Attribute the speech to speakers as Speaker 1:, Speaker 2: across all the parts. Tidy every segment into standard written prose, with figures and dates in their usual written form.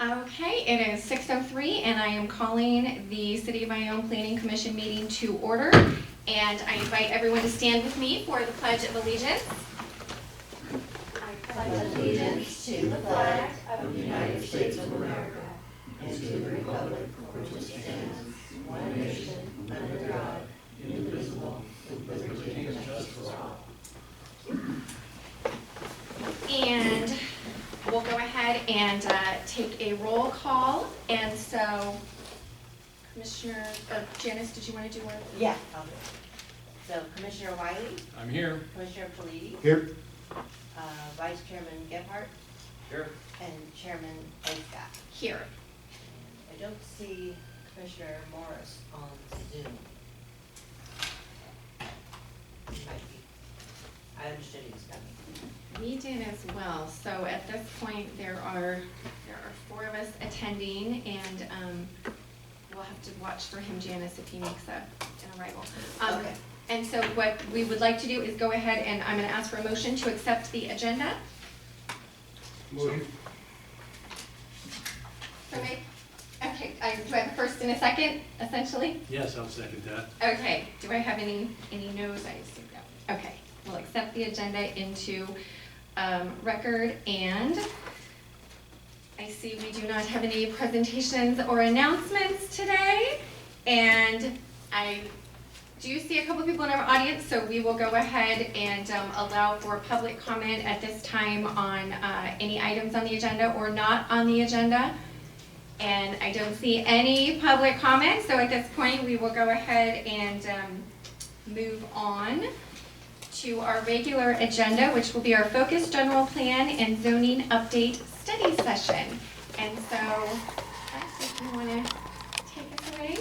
Speaker 1: Okay, it is 6:03 and I am calling the City of Ione Planning Commission meeting to order. And I invite everyone to stand with me for the Pledge of Allegiance.
Speaker 2: I pledge allegiance to the flag of the United States of America and to the republic for which it stands, one nation, under God, indivisible, with liberty and justice for all.
Speaker 1: And we'll go ahead and take a roll call. And so, Commissioner, Janice, did you want to do one?
Speaker 2: Yeah, I'll do it. So Commissioner Wiley,
Speaker 3: I'm here.
Speaker 2: Commissioner Politi,
Speaker 3: Here.
Speaker 2: Vice Chairman Gebhardt,
Speaker 3: Here.
Speaker 2: and Chairman Eichstadt.
Speaker 1: Here.
Speaker 2: I don't see Commissioner Morris on Zoom. He might be. I understood he was coming.
Speaker 1: We did as well. So at this point, there are 4 of us attending, and we'll have to watch for him, Janice, if he makes an arrival.
Speaker 2: Okay.
Speaker 1: And so what we would like to do is go ahead and I'm going to ask for a motion to accept the agenda.
Speaker 3: Motion.
Speaker 1: Okay. Okay. Do I have a first and a second, essentially?
Speaker 3: Yes, I'll second that.
Speaker 1: Okay. Do I have any no's? I assume no. Okay. We'll accept the agenda into record, and I see we do not have any presentations or announcements today, and I do see a couple people in our audience, so we will go ahead and allow for public comment at this time on any items on the agenda or not on the agenda. And I don't see any public comment, so at this point we will go ahead and move on to our regular agenda, which will be our focus general plan and zoning update study session. And so, if you want to take us away.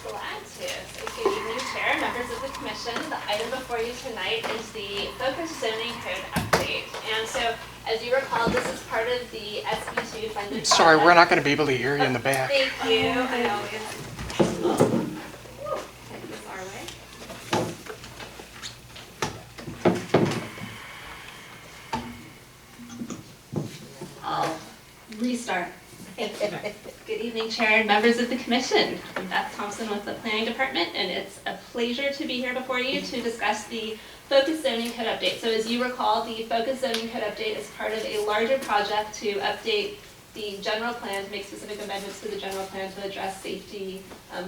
Speaker 4: Glad to. So good evening, Chair, members of the Commission. The item before you tonight is the Focus Zoning Code update. And so, as you recall, this is part of the SB2 funded
Speaker 5: Sorry,
Speaker 4: project.
Speaker 5: we're not going to be able to hear you in the back.
Speaker 4: Thank you. I know it's
Speaker 1: Take this our way.
Speaker 4: I'll restart. Thank you. Good evening, Chair and members of the Commission. I'm Beth Thompson with the Planning Department, and it's a pleasure to be here before you to discuss the Focus Zoning Code update. So as you recall, the Focus Zoning Code update is part of a larger project to update the general plan, to make specific amendments to the general plan to address safety,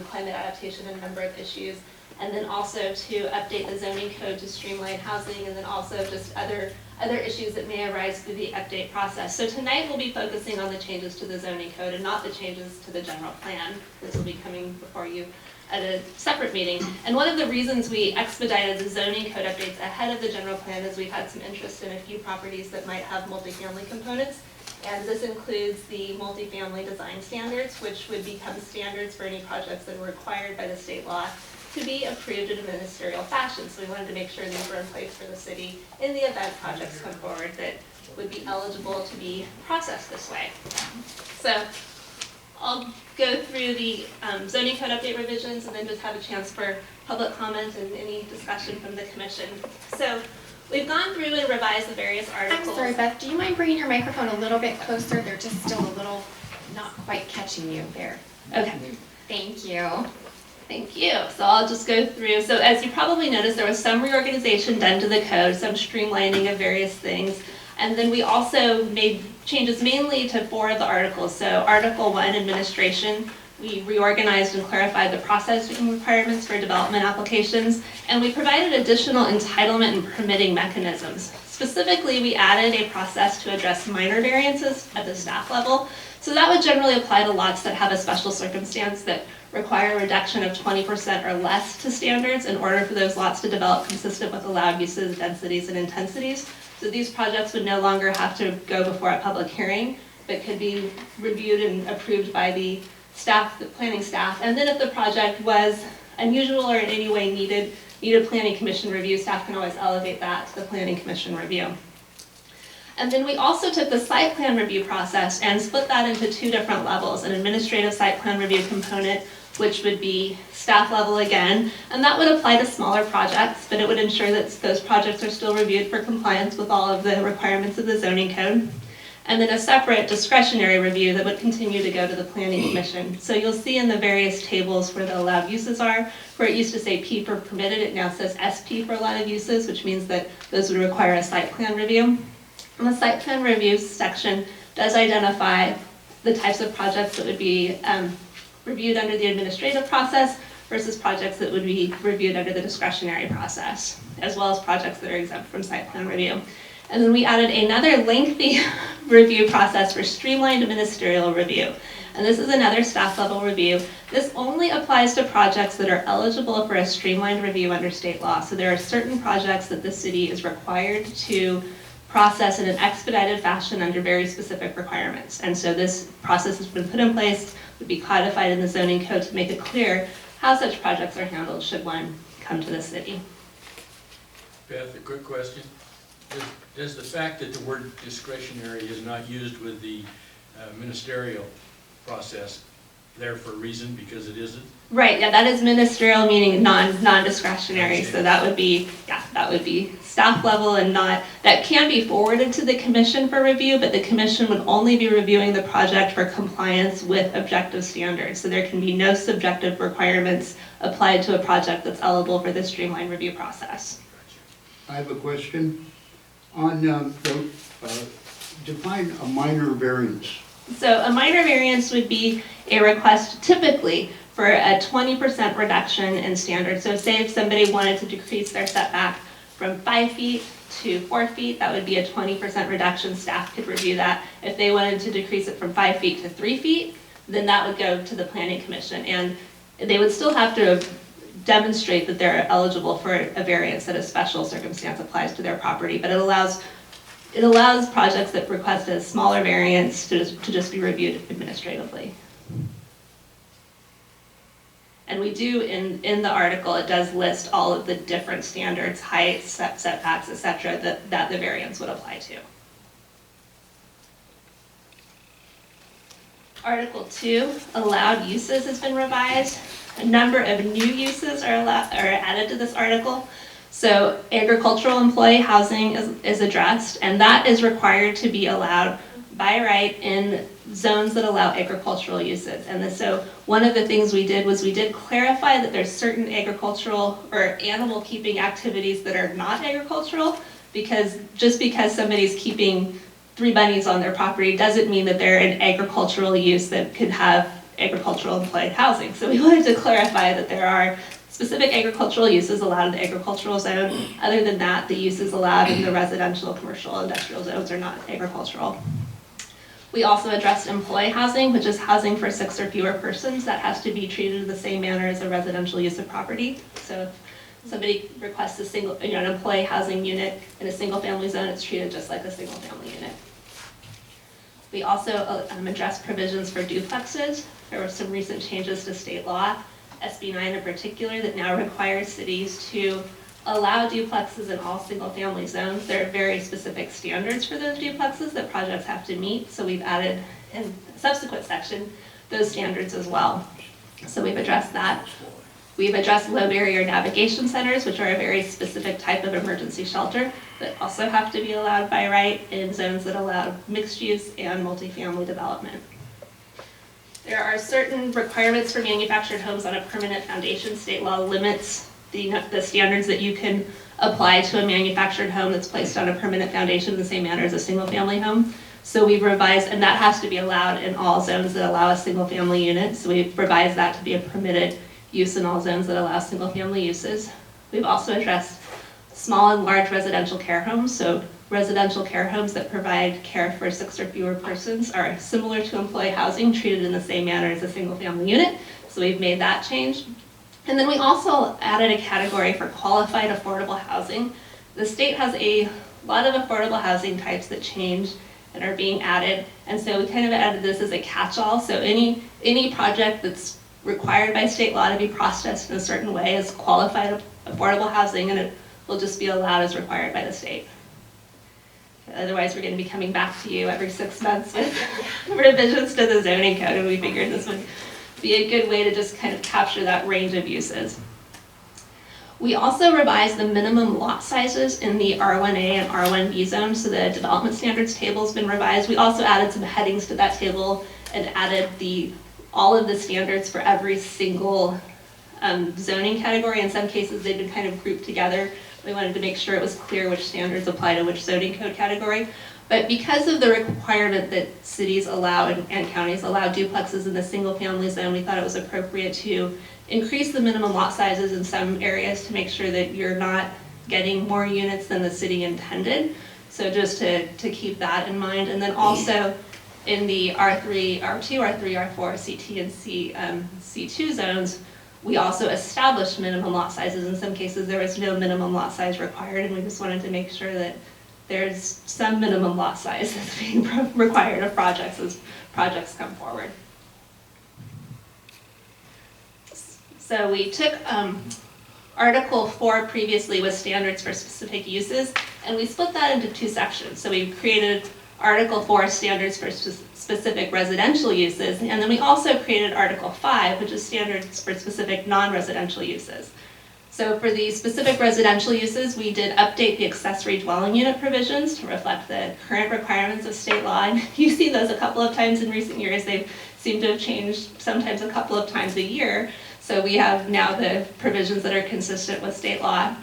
Speaker 4: climate adaptation, and a number of issues. And then also to update the zoning code to streamline housing, and then also just other issues that may arise through the update process. So tonight we'll be focusing on the changes to the zoning code and not the changes to the general plan. This will be coming before you at a separate meeting. And one of the reasons we expedited the zoning code updates ahead of the general plan is we've had some interest in a few properties that might have multifamily components. And this includes the multifamily design standards, which would become standards for any projects that were required by the state law to be approved in a ministerial fashion. So we wanted to make sure these were in place for the city in the event projects come forward that would be eligible to be processed this way. So I'll go through the zoning code update revisions and then just have a chance for public comment and any discussion from the commission. So we've gone through and revised the various articles.
Speaker 1: I'm sorry, Beth, do you mind bringing your microphone a little bit closer? They're just still a little not quite catching you there.
Speaker 4: Okay.
Speaker 1: Thank you.
Speaker 4: Thank you. So I'll just go through. So as you probably noticed, there was some reorganization done to the code, some streamlining of various things. And then we also made changes mainly to 4 of the articles. So Article 1, Administration, we reorganized and clarified the processing requirements for development applications. And we provided additional entitlement and permitting mechanisms. Specifically, we added a process to address minor variances at the staff level. So that would generally apply to lots that have a special circumstance that require a reduction of 20% or less to standards in order for those lots to develop consistent with allowed uses, densities, and intensities. So these projects would no longer have to go before a public hearing, but could be reviewed and approved by the staff, the planning staff. And then if the project was unusual or in any way needed planning commission review, staff can always elevate that to the planning commission review. And then we also took the site plan review process and split that into 2 different levels, an administrative site plan review component, which would be staff level again, and that would apply to smaller projects, but it would ensure that those projects are still reviewed for compliance with all of the requirements of the zoning code. and then a separate discretionary review that would continue to go to the Planning Commission. So you'll see in the various tables where the allowed uses are, where it used to say P for permitted, it now says SP for a lot of uses, which means that those would require a site plan review. And the site plan review section does identify the types of projects that would be reviewed under the administrative process versus projects that would be reviewed under the discretionary process, as well as projects that are exempt from site plan review. And then we added another lengthy review process for streamlined ministerial review. And this is another staff level review. This only applies to projects that are eligible for a streamlined review under state law. So there are certain projects that the city is required to process in an expedited fashion under very specific requirements. And so this process has been put in place, would be codified in the zoning code to make it clear how such projects are handled should one come to the city.
Speaker 6: Beth, a quick question. Does the fact that the word discretionary is not used with the ministerial process there for a reason, because it isn't?
Speaker 4: Right, yeah, that is ministerial, meaning non-discretionary, so that would be, yeah, that would be staff level and not, that can be forwarded to the commission for review, but the commission would only be reviewing the project for compliance with objective standards. So there can be no subjective requirements applied to a project that's eligible for the streamlined review process.
Speaker 7: I have a question on define a minor variance.
Speaker 4: So a minor variance would be a request typically for a 20% reduction in standards. So say if somebody wanted to decrease their setback from 5 feet to 4 feet, that would be a 20% reduction. Staff could review that. If they wanted to decrease it from 5 feet to 3 feet, then that would go to the Planning Commission. And they would still have to demonstrate that they're eligible for a variance that a special circumstance applies to their property, but it allows projects that request a smaller variance to just be reviewed administratively. And we do, in the article, it does list all of the different standards, heights, setbacks, et cetera, that the variance would apply to. Article 2, allowed uses, has been revised. A number of new uses are added to this article. So agricultural employee housing is addressed, and that is required to be allowed by right in zones that allow agricultural uses. And so one of the things we did was we did clarify that there's certain agricultural or animal keeping activities that are not agricultural, because just because somebody's keeping 3 bunnies on their property doesn't mean that they're an agricultural use that could have agricultural employee housing. So we wanted to clarify that there are specific agricultural uses allowed in the agricultural zone. Other than that, the uses allowed in the residential, commercial, industrial zones are not agricultural. We also addressed employee housing, which is housing for 6 or fewer persons. That has to be treated in the same manner as a residential use of property. So if somebody requests an employee housing unit in a single family zone, it's treated just like a single family unit. We also addressed provisions for duplexes. There were some recent changes to state law, SB 9 in particular, that now requires cities to allow duplexes in all single family zones. There are very specific standards for those duplexes that projects have to meet, so we've added in a subsequent section those standards as well. So we've addressed that. We've addressed low barrier navigation centers, which are a very specific type of emergency shelter that also have to be allowed by right in zones that allow mixed use and multifamily development. There are certain requirements for manufactured homes on a permanent foundation. State law limits the standards that you can apply to a manufactured home that's placed on a permanent foundation in the same manner as a single family home. So we've revised, and that has to be allowed in all zones that allow a single family unit. So we've revised that to be a permitted use in all zones that allow single family uses. We've also addressed small and large residential care homes. So residential care homes that provide care for 6 or fewer persons are similar to employee housing, treated in the same manner as a single family unit. So we've made that change. And then we also added a category for qualified affordable housing. The state has a lot of affordable housing types that change and are being added. And so we kind of added this as a catch-all. So any project that's required by state law to be processed in a certain way is qualified affordable housing, and it will just be allowed as required by the state. Otherwise, we're going to be coming back to you every 6 months with revisions to the zoning code, and we figured this would be a good way to just kind of capture that range of uses. We also revised the minimum lot sizes in the R1A and R1B zones, so the development standards table's been revised. We also added some headings to that table and added all of the standards for every single zoning category. In some cases, they've been kind of grouped together. We wanted to make sure it was clear which standards apply to which zoning code category. But because of the requirement that cities allow and counties allow duplexes in the single-family zone, we thought it was appropriate to increase the minimum lot sizes in some areas to make sure that you're not getting more units than the city intended. So just to keep that in mind. And then also in the R3, R2, R3, R4, CT, and C2 zones, we also established minimum lot sizes. In some cases, there was no minimum lot size required, and we just wanted to make sure that there's some minimum lot size that's being required of projects as projects come forward. So we took Article 4 previously with standards for specific uses, and we split that into two sections. So we created Article 4 standards for specific residential uses, and then we also created Article 5, which is standards for specific non-residential uses. So for the specific residential uses, we did update the accessory dwelling unit provisions to reflect the current requirements of state law. And you've seen those a couple of times in recent years. They seem to have changed sometimes a couple of times a year. So we have now the provisions that are consistent with state law.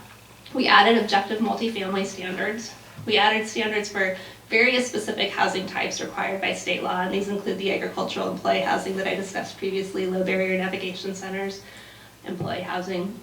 Speaker 4: We added objective multifamily standards. We added standards for various specific housing types required by state law, and these include the agricultural employee housing that I discussed previously, low barrier navigation centers, employee housing.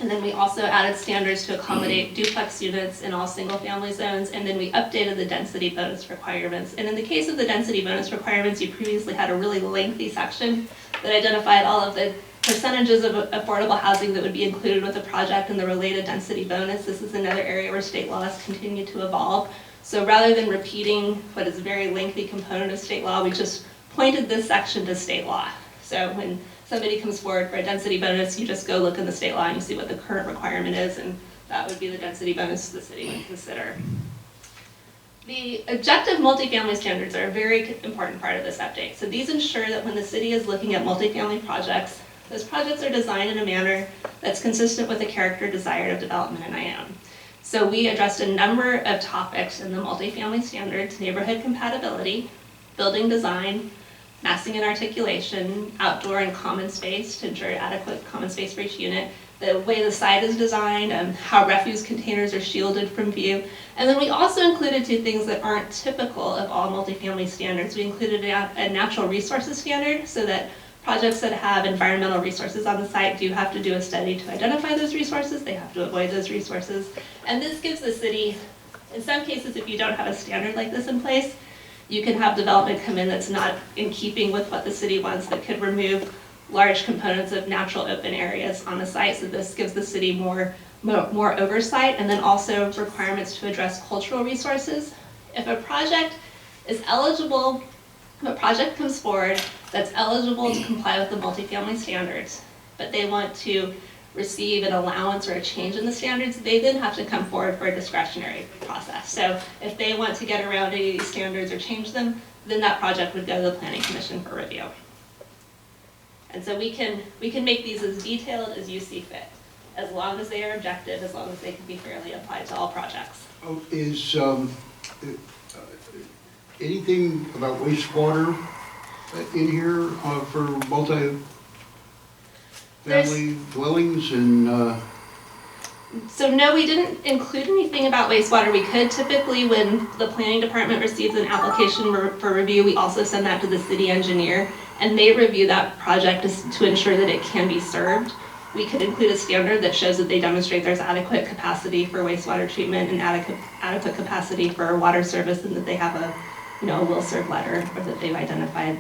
Speaker 4: And then we also added standards to accommodate duplex units in all single-family zones, and then we updated the density bonus requirements. And in the case of the density bonus requirements, you previously had a really lengthy section that identified all of the percentages of affordable housing that would be included with the project and the related density bonus. This is another area where state laws continue to evolve. So rather than repeating what is a very lengthy component of state law, we just pointed this section to state law. So when somebody comes forward for a density bonus, you just go look in the state law and you see what the current requirement is, and that would be the density bonus the city would consider. The objective multifamily standards are a very important part of this update. So these ensure that when the city is looking at multifamily projects, those projects are designed in a manner that's consistent with the character desired of development in Ione. So we addressed a number of topics in the multifamily standards: neighborhood compatibility, building design, massing and articulation, outdoor and common space to ensure adequate common space for each unit, the way the site is designed, how refuse containers are shielded from view. And then we also included two things that aren't typical of all multifamily standards. We included a natural resources standard, so that projects that have environmental resources on the site do have to do a study to identify those resources. They have to avoid those resources. And this gives the city, in some cases, if you don't have a standard like this in place, you can have development come in that's not in keeping with what the city wants, that could remove large components of natural open areas on the site. So this gives the city more oversight, and then also requirements to address cultural resources. If a project is eligible, if a project comes forward that's eligible to comply with the multifamily standards, but they want to receive an allowance or a change in the standards, they then have to come forward for a discretionary process. So if they want to get around any of these standards or change them, then that project would go to the Planning Commission for review. And so we can make these as detailed as you see fit, as long as they are objective, as long as they can be fairly applied to all projects.
Speaker 7: Oh, is anything about wastewater in here for multi-family dwellings and?
Speaker 4: So no, we didn't include anything about wastewater. We could. Typically, when the planning department receives an application for review, we also send that to the city engineer, and they review that project to ensure that it can be served. We could include a standard that shows that they demonstrate there's adequate capacity for wastewater treatment and adequate capacity for water service, and that they have a will serve letter, or that they've identified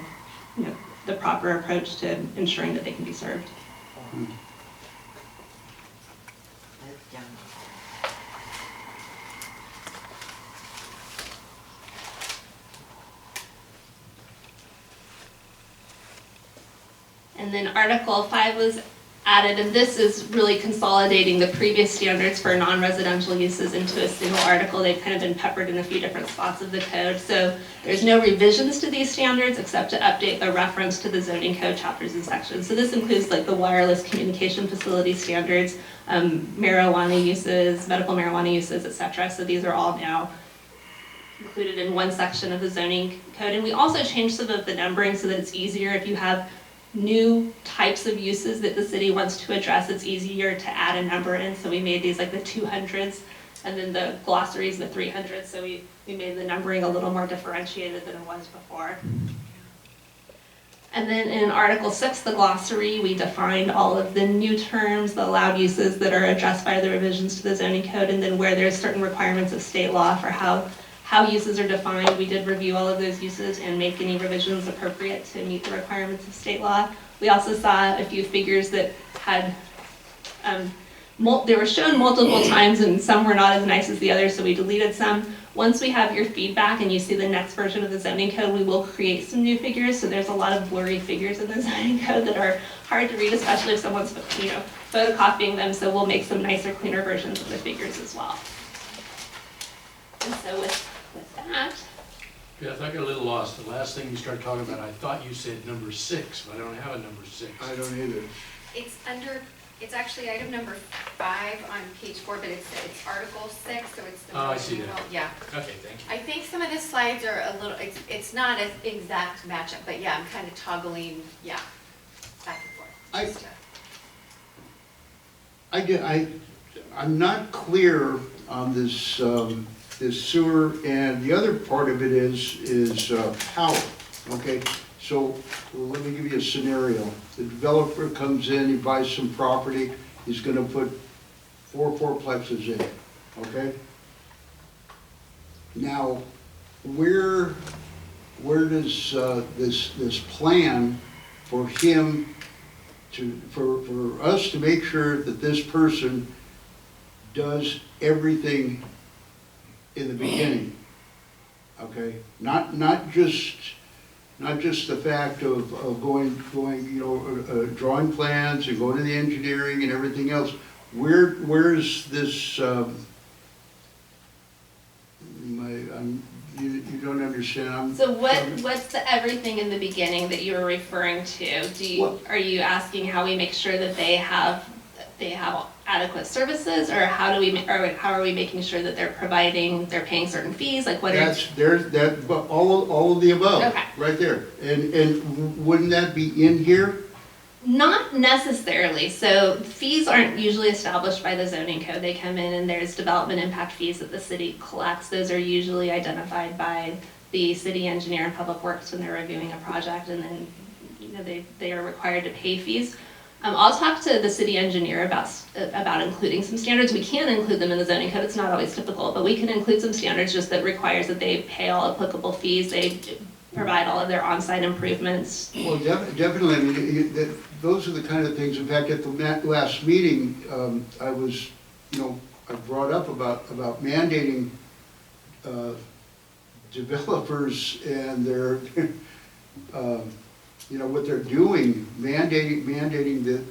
Speaker 4: the proper approach to ensuring that they can be served. And then Article 5 was added, and this is really consolidating the previous standards for non-residential uses into a single article. They've kind of been peppered in a few different spots of the code. So there's no revisions to these standards except to update the reference to the zoning code chapters and sections. So this includes like the wireless communication facility standards, marijuana uses, medical marijuana uses, etc. So these are all now included in one section of the zoning code. And we also changed some of the numbering so that it's easier if you have new types of uses that the city wants to address, it's easier to add a number in. So we made these like the 200s, and then the glossaries the 300s. So we made the numbering a little more differentiated than it was before. And then in Article 6, the glossary, we defined all of the new terms, the allowed uses that are addressed by the revisions to the zoning code, and then where there's certain requirements of state law for how uses are defined. We did review all of those uses and make any revisions appropriate to meet the requirements of state law. We also saw a few figures that had, they were shown multiple times and some were not as nice as the others, so we deleted some. Once we have your feedback and you see the next version of the zoning code, we will create some new figures. So there's a lot of blurry figures in the zoning code that are hard to read, especially if someone's photocopying them. So we'll make some nicer, cleaner versions of the figures as well. And so with that.
Speaker 6: Beth, I got a little lost. The last thing you started talking about, I thought you said number 6, but I don't have a number 6.
Speaker 7: I don't either.
Speaker 1: It's actually item number 5 on page 4, but it's Article 6, so it's the.
Speaker 6: Oh, I see that.
Speaker 1: Yeah.
Speaker 6: Okay, thank you.
Speaker 1: I think some of the slides are a little, it's not an exact matchup, but yeah, I'm kind of toggling, yeah, back and forth.
Speaker 7: I'm not clear on this, this sewer, and the other part of it is power, okay? So let me give you a scenario. The developer comes in, he buys some property, he's gonna put 4 fourplexes in, okay? Now, where does this plan for him for us to make sure that this person does everything in the beginning, okay? Not just the fact of going, drawing plans and going to the engineering and everything else. Where's this? You don't understand.
Speaker 4: So what's the everything in the beginning that you were referring to? Are you asking how we make sure that they have adequate services, or how are we making sure that they're paying certain fees? Like what?
Speaker 7: But all of the above.
Speaker 4: Okay.
Speaker 7: Right there. And wouldn't that be in here?
Speaker 4: Not necessarily. So fees aren't usually established by the zoning code. They come in and there's development impact fees that the city collects. Those are usually identified by the city engineer and public works when they're reviewing a project, and then they are required to pay fees. I'll talk to the city engineer about including some standards. We can include them in the zoning code. It's not always typical, but we can include some standards just that requires that they pay all applicable fees. They provide all of their on-site improvements.
Speaker 7: Well, definitely. I mean, those are the kind of things. In fact, at the last meeting, I was, I brought up about mandating developers and their, what they're doing, mandating that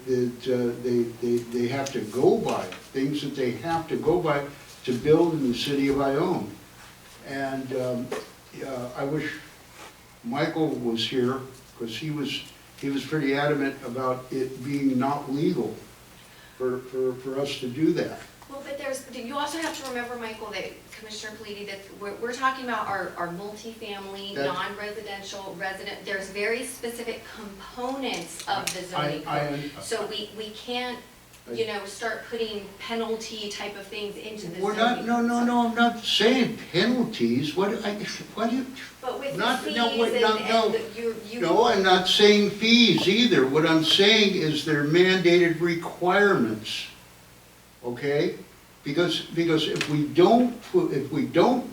Speaker 7: they have to go by, things that they have to go by to build in the city of Ione. And I wish Michael was here, because he was pretty adamant about it being not legal for us to do that.
Speaker 1: Well, but you also have to remember, Michael, that Commissioner Politi, that we're talking about our multifamily, non-residential, resident, there's very specific components of the zoning code. So we can't, start putting penalty type of things into the zoning code.
Speaker 7: No, I'm not saying penalties. But with
Speaker 1: the fees
Speaker 7: No, I'm not saying fees either. What I'm saying is they're mandated requirements. Okay? Because if we don't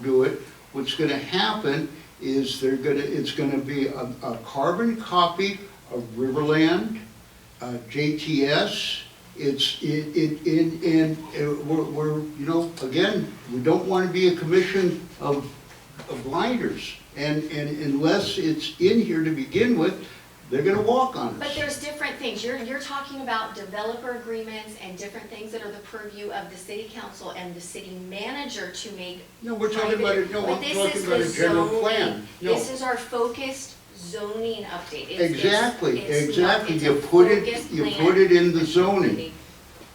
Speaker 7: do it, what's going to happen is it's going to be a carbon copy of Riverland, JTS. We're again, we don't want to be a commission of blinders, and unless it's in here to begin with, they're gonna walk on
Speaker 1: But
Speaker 7: us.
Speaker 1: there's different things. You're talking about developer agreements and different things that are the purview of the city council and the city manager to make.
Speaker 7: No, we're talking about it, no,
Speaker 1: But
Speaker 7: I'm
Speaker 1: this
Speaker 7: talking
Speaker 1: is
Speaker 7: about
Speaker 1: the
Speaker 7: a general
Speaker 1: zoning.
Speaker 7: plan. No,
Speaker 1: This is our focused zoning update.
Speaker 7: exactly,
Speaker 1: It's not-
Speaker 7: exactly,
Speaker 1: it's
Speaker 7: you
Speaker 1: a
Speaker 7: put it,
Speaker 1: focused
Speaker 7: you
Speaker 1: plan.
Speaker 7: put it in the zoning.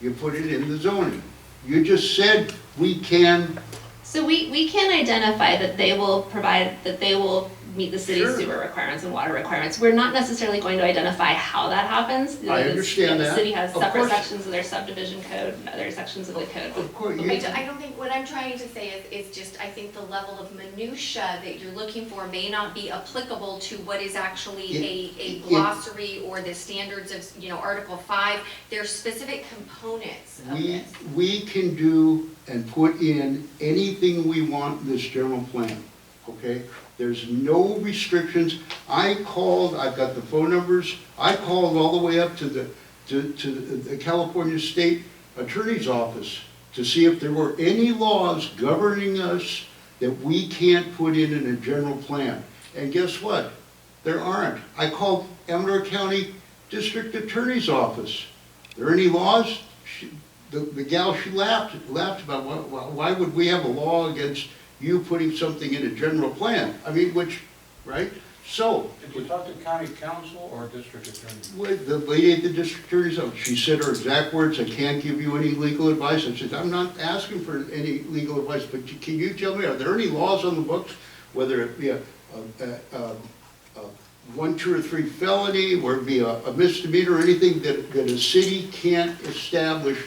Speaker 7: You put it in the zoning. You just said we can,
Speaker 4: So we can identify that they will provide, that they will meet the city's
Speaker 7: Sure.
Speaker 4: sewer requirements and water requirements. We're not necessarily going to identify how that happens.
Speaker 7: I
Speaker 4: The-
Speaker 7: understand
Speaker 4: The
Speaker 7: that.
Speaker 4: city has
Speaker 7: Of
Speaker 4: separate
Speaker 7: course.
Speaker 4: sections of their subdivision code and other sections of the code.
Speaker 7: of course,
Speaker 1: I
Speaker 7: you,
Speaker 1: don't think, what I'm trying to say is just, I think the level of minutia that you're looking for may not be applicable to what is actually a glossary or the standards of, Article 5. There's specific components of this.
Speaker 7: we can do and put in anything we want in this general plan, okay? There's no restrictions. I've got the phone numbers, I called all the way up to the California State Attorney's Office to see if there were any laws governing us that we can't put in a general plan. And guess what? There aren't. I called Amador County District Attorney's Office. There any laws? The gal, she laughed about, why would we have a law against you putting something in a general plan? I mean, right? So,
Speaker 8: Did you talk to county council or district attorney?
Speaker 7: with the lady at the district attorney's office, she said her exact words, I can't give you any legal advice. I said, I'm not asking for any legal advice, but can you tell me, are there any laws on the books, whether it be a 1, 2, or 3 felony, or it be a misdemeanor, or anything that a city can't establish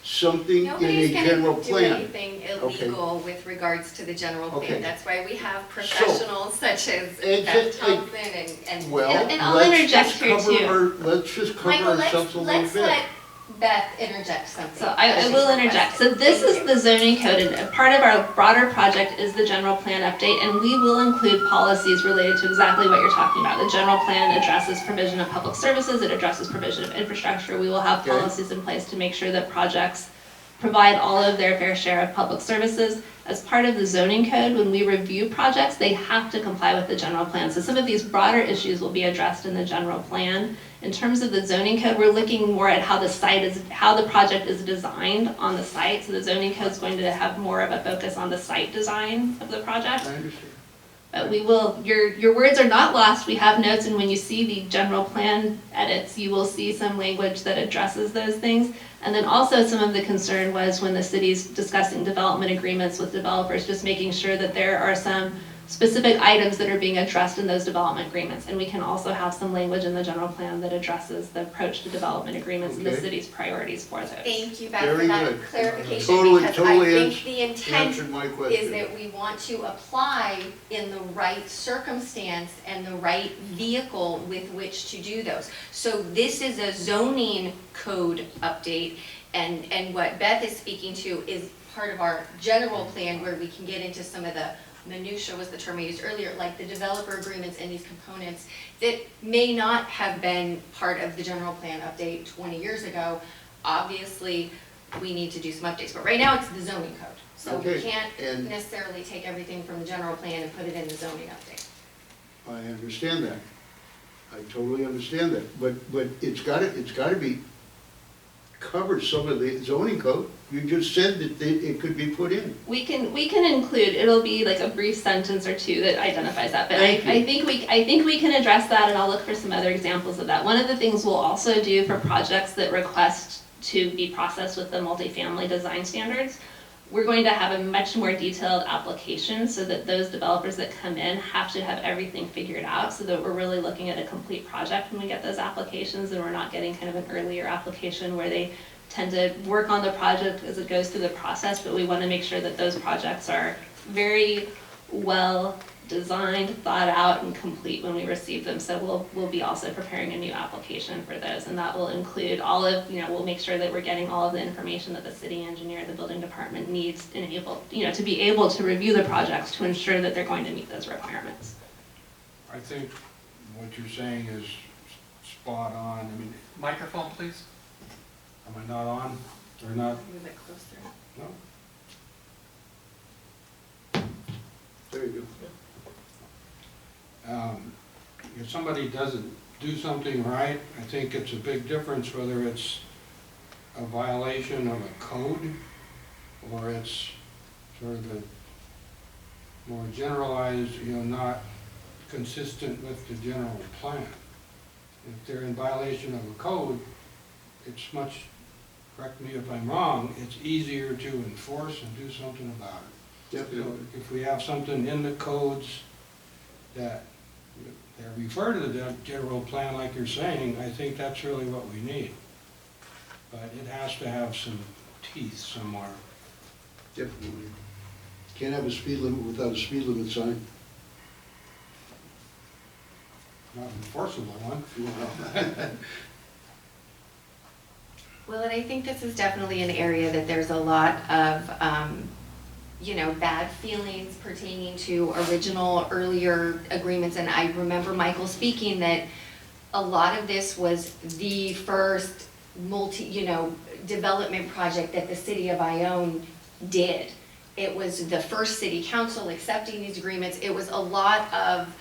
Speaker 7: something in a
Speaker 1: Nobody's
Speaker 7: general
Speaker 1: gonna do
Speaker 7: plan?
Speaker 1: anything illegal with regards to the general
Speaker 7: Okay.
Speaker 1: plan. That's why we have professionals such as
Speaker 7: Exa-
Speaker 1: Beth Thompson and.
Speaker 7: Well,
Speaker 4: And I'll
Speaker 7: let's
Speaker 4: interject
Speaker 7: just
Speaker 4: here
Speaker 7: cover
Speaker 4: too.
Speaker 7: let's just cover
Speaker 1: Michael,
Speaker 7: ourselves a little
Speaker 1: let's
Speaker 7: bit.
Speaker 1: let Beth interject something.
Speaker 4: So I will interject. So this
Speaker 1: Thank
Speaker 4: is
Speaker 1: you.
Speaker 4: the zoning code, and a part of our broader project is the general plan update, and we will include policies related to exactly what you're talking about. The general plan addresses provision of public services, it addresses provision of infrastructure. We will have
Speaker 7: Okay.
Speaker 4: policies in place to make sure that projects provide all of their fair share of public services. As part of the zoning code, when we review projects, they have to comply with the general plan. So some of these broader issues will be addressed in the general plan. In terms of the zoning code, we're looking more at how the project is designed on the site. So the zoning code is going to have more of a focus on the site design of the project.
Speaker 7: I understand.
Speaker 4: But we will, your words are not lost. We have notes, and when you see the general plan edits, you will see some language that addresses those things. And then also some of the concern was when the city's discussing development agreements with developers, just making sure that there are some specific items that are being addressed in those development agreements. And we can also have some language in the general plan that addresses the approach to development agreements and the
Speaker 7: Okay.
Speaker 4: city's priorities for those.
Speaker 1: Thank you, Beth,
Speaker 7: Very
Speaker 1: for that
Speaker 7: good.
Speaker 1: clarification,
Speaker 7: Totally
Speaker 1: because
Speaker 7: ans-
Speaker 1: I think the intent
Speaker 7: Answered my
Speaker 1: is
Speaker 7: question.
Speaker 1: that we want to apply in the right circumstance and the right vehicle with which to do those. So this is a zoning code update, and what Beth is speaking to is part of our general plan where we can get into some of the minutia was the term I used earlier, like the developer agreements and these components that may not have been part of the general plan update 20 years ago. Obviously, we need to do some updates, but right now it's the zoning code. So we
Speaker 7: Okay,
Speaker 1: can't
Speaker 7: and-
Speaker 1: necessarily take everything from the general plan and put it in the zoning update.
Speaker 7: I understand that. I totally understand that, but it's gotta be, cover some of the zoning code. You just said that it could be put in.
Speaker 4: We can include, it'll be like a brief sentence or two that identifies that, but
Speaker 7: Thank you.
Speaker 4: I think we can address that, and I'll look for some other examples of that. One of the things we'll also do for projects that request to be processed with the multifamily design standards, we're going to have a much more detailed application so that those developers that come in have to have everything figured out, so that we're really looking at a complete project when we get those applications, and we're not getting kind of an earlier application where they tend to work on the project as it goes through the process, but we want to make sure that those projects are very well designed, thought out, and complete when we receive them. So we'll be also preparing a new application for those, and that will include all of, we'll make sure that we're getting all of the information that the city engineer, the building department needs and able, to be able to review the projects to ensure that they're going to meet those requirements.
Speaker 8: I think what you're saying is spot on. I mean, microphone, please? Am I not on or not?
Speaker 1: Move it closer.
Speaker 8: No?
Speaker 7: There you go.
Speaker 8: If somebody doesn't do something right. I think it's a big difference whether it's a violation of a code or it's sort of a more generalized, not consistent with the general plan. If they're in violation of a code, it's much, correct me if I'm wrong, it's easier to enforce and do something about it.
Speaker 7: Definitely.
Speaker 8: So if we have something in the codes that refer to the general plan like you're saying, I think that's really what we need. But it has to have some teeth somewhere.
Speaker 7: Definitely. Can't have a speed limit without a speed limit sign.
Speaker 8: Not enforceable one.
Speaker 1: Well, and I think this is definitely an area that there's a lot of, bad feelings pertaining to original, earlier agreements. And I remember Michael speaking that a lot of this was the first development project that the city of Ione did. It was the first city council accepting these agreements. It was a lot of,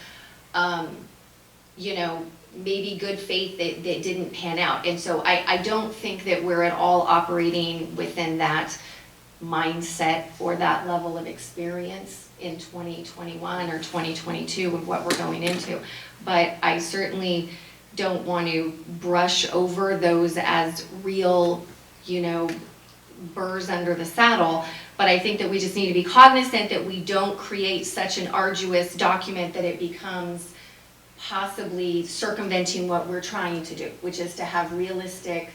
Speaker 1: maybe good faith that didn't pan out. And so I don't think that we're at all operating within that mindset or that level of experience in 2021 or 2022 with what we're going into. But I certainly don't want to brush over those as real, burrs under the saddle. But I think that we just need to be cognizant that we don't create such an arduous document that it becomes possibly circumventing what we're trying to do, which is to have realistic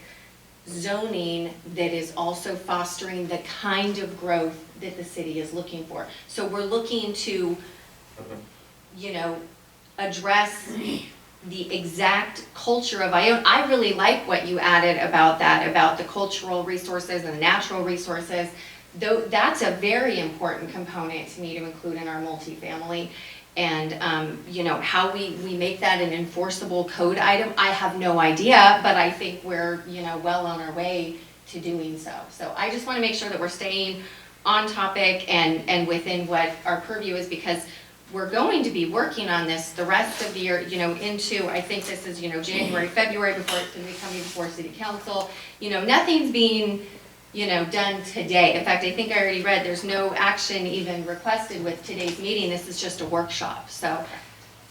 Speaker 1: zoning that is also fostering the kind of growth that the city is looking for. So we're looking to, address the exact culture of Ione. I really like what you added about that, about the cultural resources and the natural resources. Though that's a very important component to me to include in our multifamily. And, how we make that an enforceable code item, I have no idea, but I think we're, well on our way to doing so. So I just want to make sure that we're staying on topic and within what our purview is, because we're going to be working on this the rest of the year, into, I think this is, January, February, before it's going to be coming before city council. Nothing's being done today. In fact, I think I already read there's no action even requested with today's meeting. This is just a workshop. So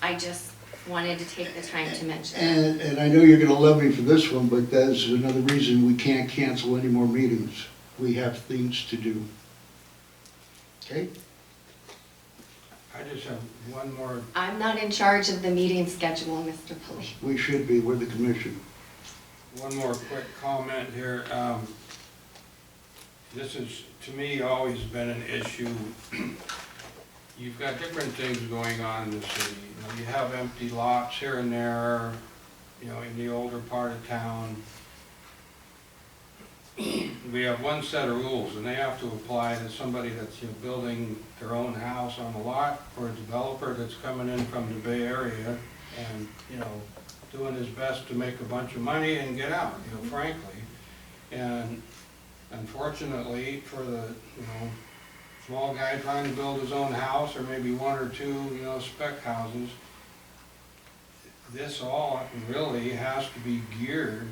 Speaker 1: I just wanted to take the time to mention that.
Speaker 7: And I know you're gonna love me for this one, but that's another reason we can't cancel any more meetings. We have things to do. Okay?
Speaker 8: I just have one more,
Speaker 1: I'm not in charge of the meeting schedule, Mr. Police.
Speaker 7: We should be, we're the commission.
Speaker 8: one more quick comment here. This has, to me, always been an issue. You've got different things going on in the city. You have empty lots here and there, in the older part of town. We have one set of rules, and they have to apply to somebody that's building their own house on a lot, or a developer that's coming in from the Bay Area and, doing his best to make a bunch of money and get out, frankly. And unfortunately, for the, small guy trying to build his own house, or maybe one or two, spec houses, this all really has to be geared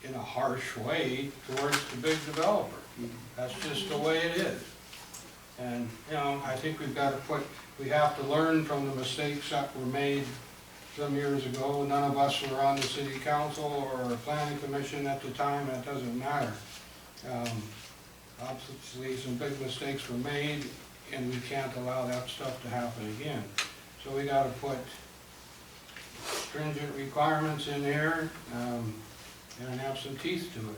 Speaker 8: in a harsh way towards the big developer. That's just the way it is. And, I think we have to learn from the mistakes that were made some years ago. None of us were on the city council or planning commission at the time, that doesn't matter. Obviously, some big mistakes were made, and we can't allow that stuff to happen again. So we gotta put stringent requirements in there, and have some teeth to it.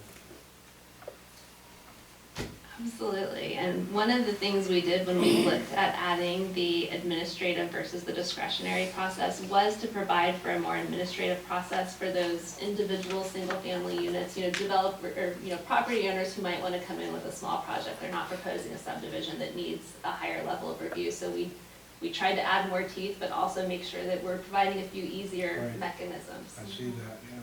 Speaker 4: Absolutely, and one of the things we did when we looked at adding the administrative versus the discretionary process was to provide for a more administrative process for those individual single-family units, developer, or, property owners who might want to come in with a small project. They're not proposing a subdivision that needs a higher level of review, so we tried to add more teeth, but also make sure that we're providing a few easier
Speaker 8: Right.
Speaker 4: mechanisms.
Speaker 8: I see that, yeah.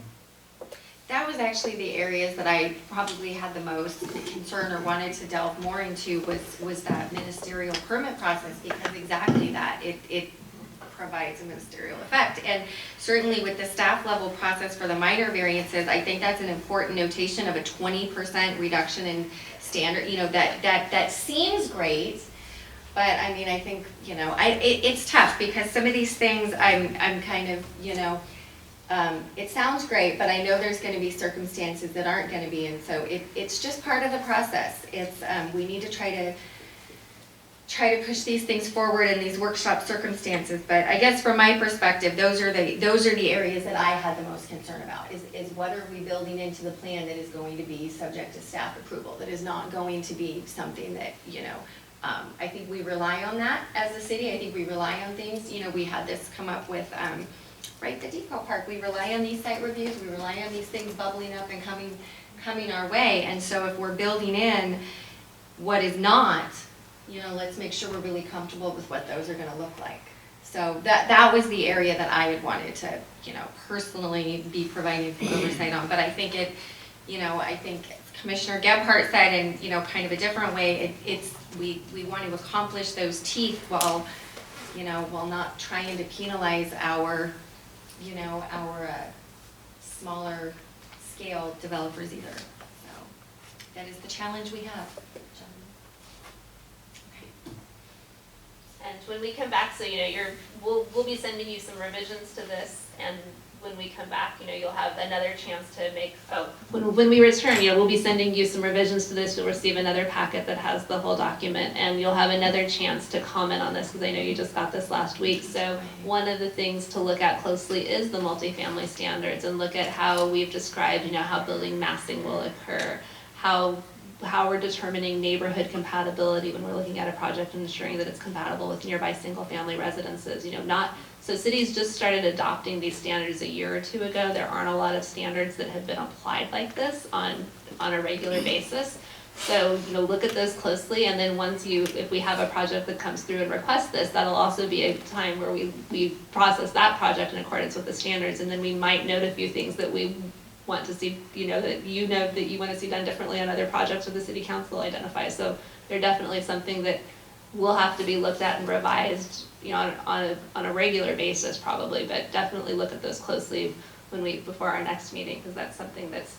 Speaker 1: That was actually the areas that I probably had the most concern or wanted to delve more into was that ministerial permit process, because exactly that, it provides a ministerial effect. And certainly with the staff level process for the minor variances, I think that's an important notation of a 20% reduction in standard, you know, that seems great. But I mean, I think, you know, it's tough because some of these things I'm kind of, you know, it sounds great, but I know there's gonna be circumstances that aren't gonna be, and so it's just part of the process. It's, we need to try to push these things forward in these workshop circumstances, but I guess from my perspective, those are the areas that I had the most concern about, is what are we building into the plan that is going to be subject to staff approval, that is not going to be something that, you know, I think we rely on that as a city. I think we rely on things, you know, we had this come up with, right, the depot park, we rely on these site reviews, we rely on these things bubbling up and coming our way, and so if we're building in what is not, you know, let's make sure we're really comfortable with what those are gonna look like. So that was the area that I had wanted to, you know, personally be providing oversight on, but I think you know, I think Commissioner Gebhardt said in, you know, kind of a different way, we want to accomplish those teeth while, you know, while not trying to penalize our, you know, our smaller scale developers either. So that is the challenge we have.
Speaker 4: And when we come back, so you know, we'll be sending you some revisions to this, and when we come back, you know, you'll have another chance to make, when we return, you know, we'll be sending you some revisions to this, you'll receive another packet that has the whole document, and you'll have another chance to comment on this, because I know you just got this last week. So one of the things to look at closely is the multifamily standards, and look at how we've described, you know, how building massing will occur, how we're determining neighborhood compatibility when we're looking at a project and ensuring that it's compatible with nearby single-family residences. You know, so cities just started adopting these standards a year or two ago. There aren't a lot of standards that have been applied like this on a regular basis. So, you know, look at those closely, and then if we have a project that comes through and requests this, that'll also be a time where we process that project in accordance with the standards, and then we might note a few things that we want to see, you know that you want to see done differently on other projects, or the city council identifies. So they're definitely something that will have to be looked at and revised, you know, on a regular basis probably, but definitely look at those closely before our next meeting, because that's something that's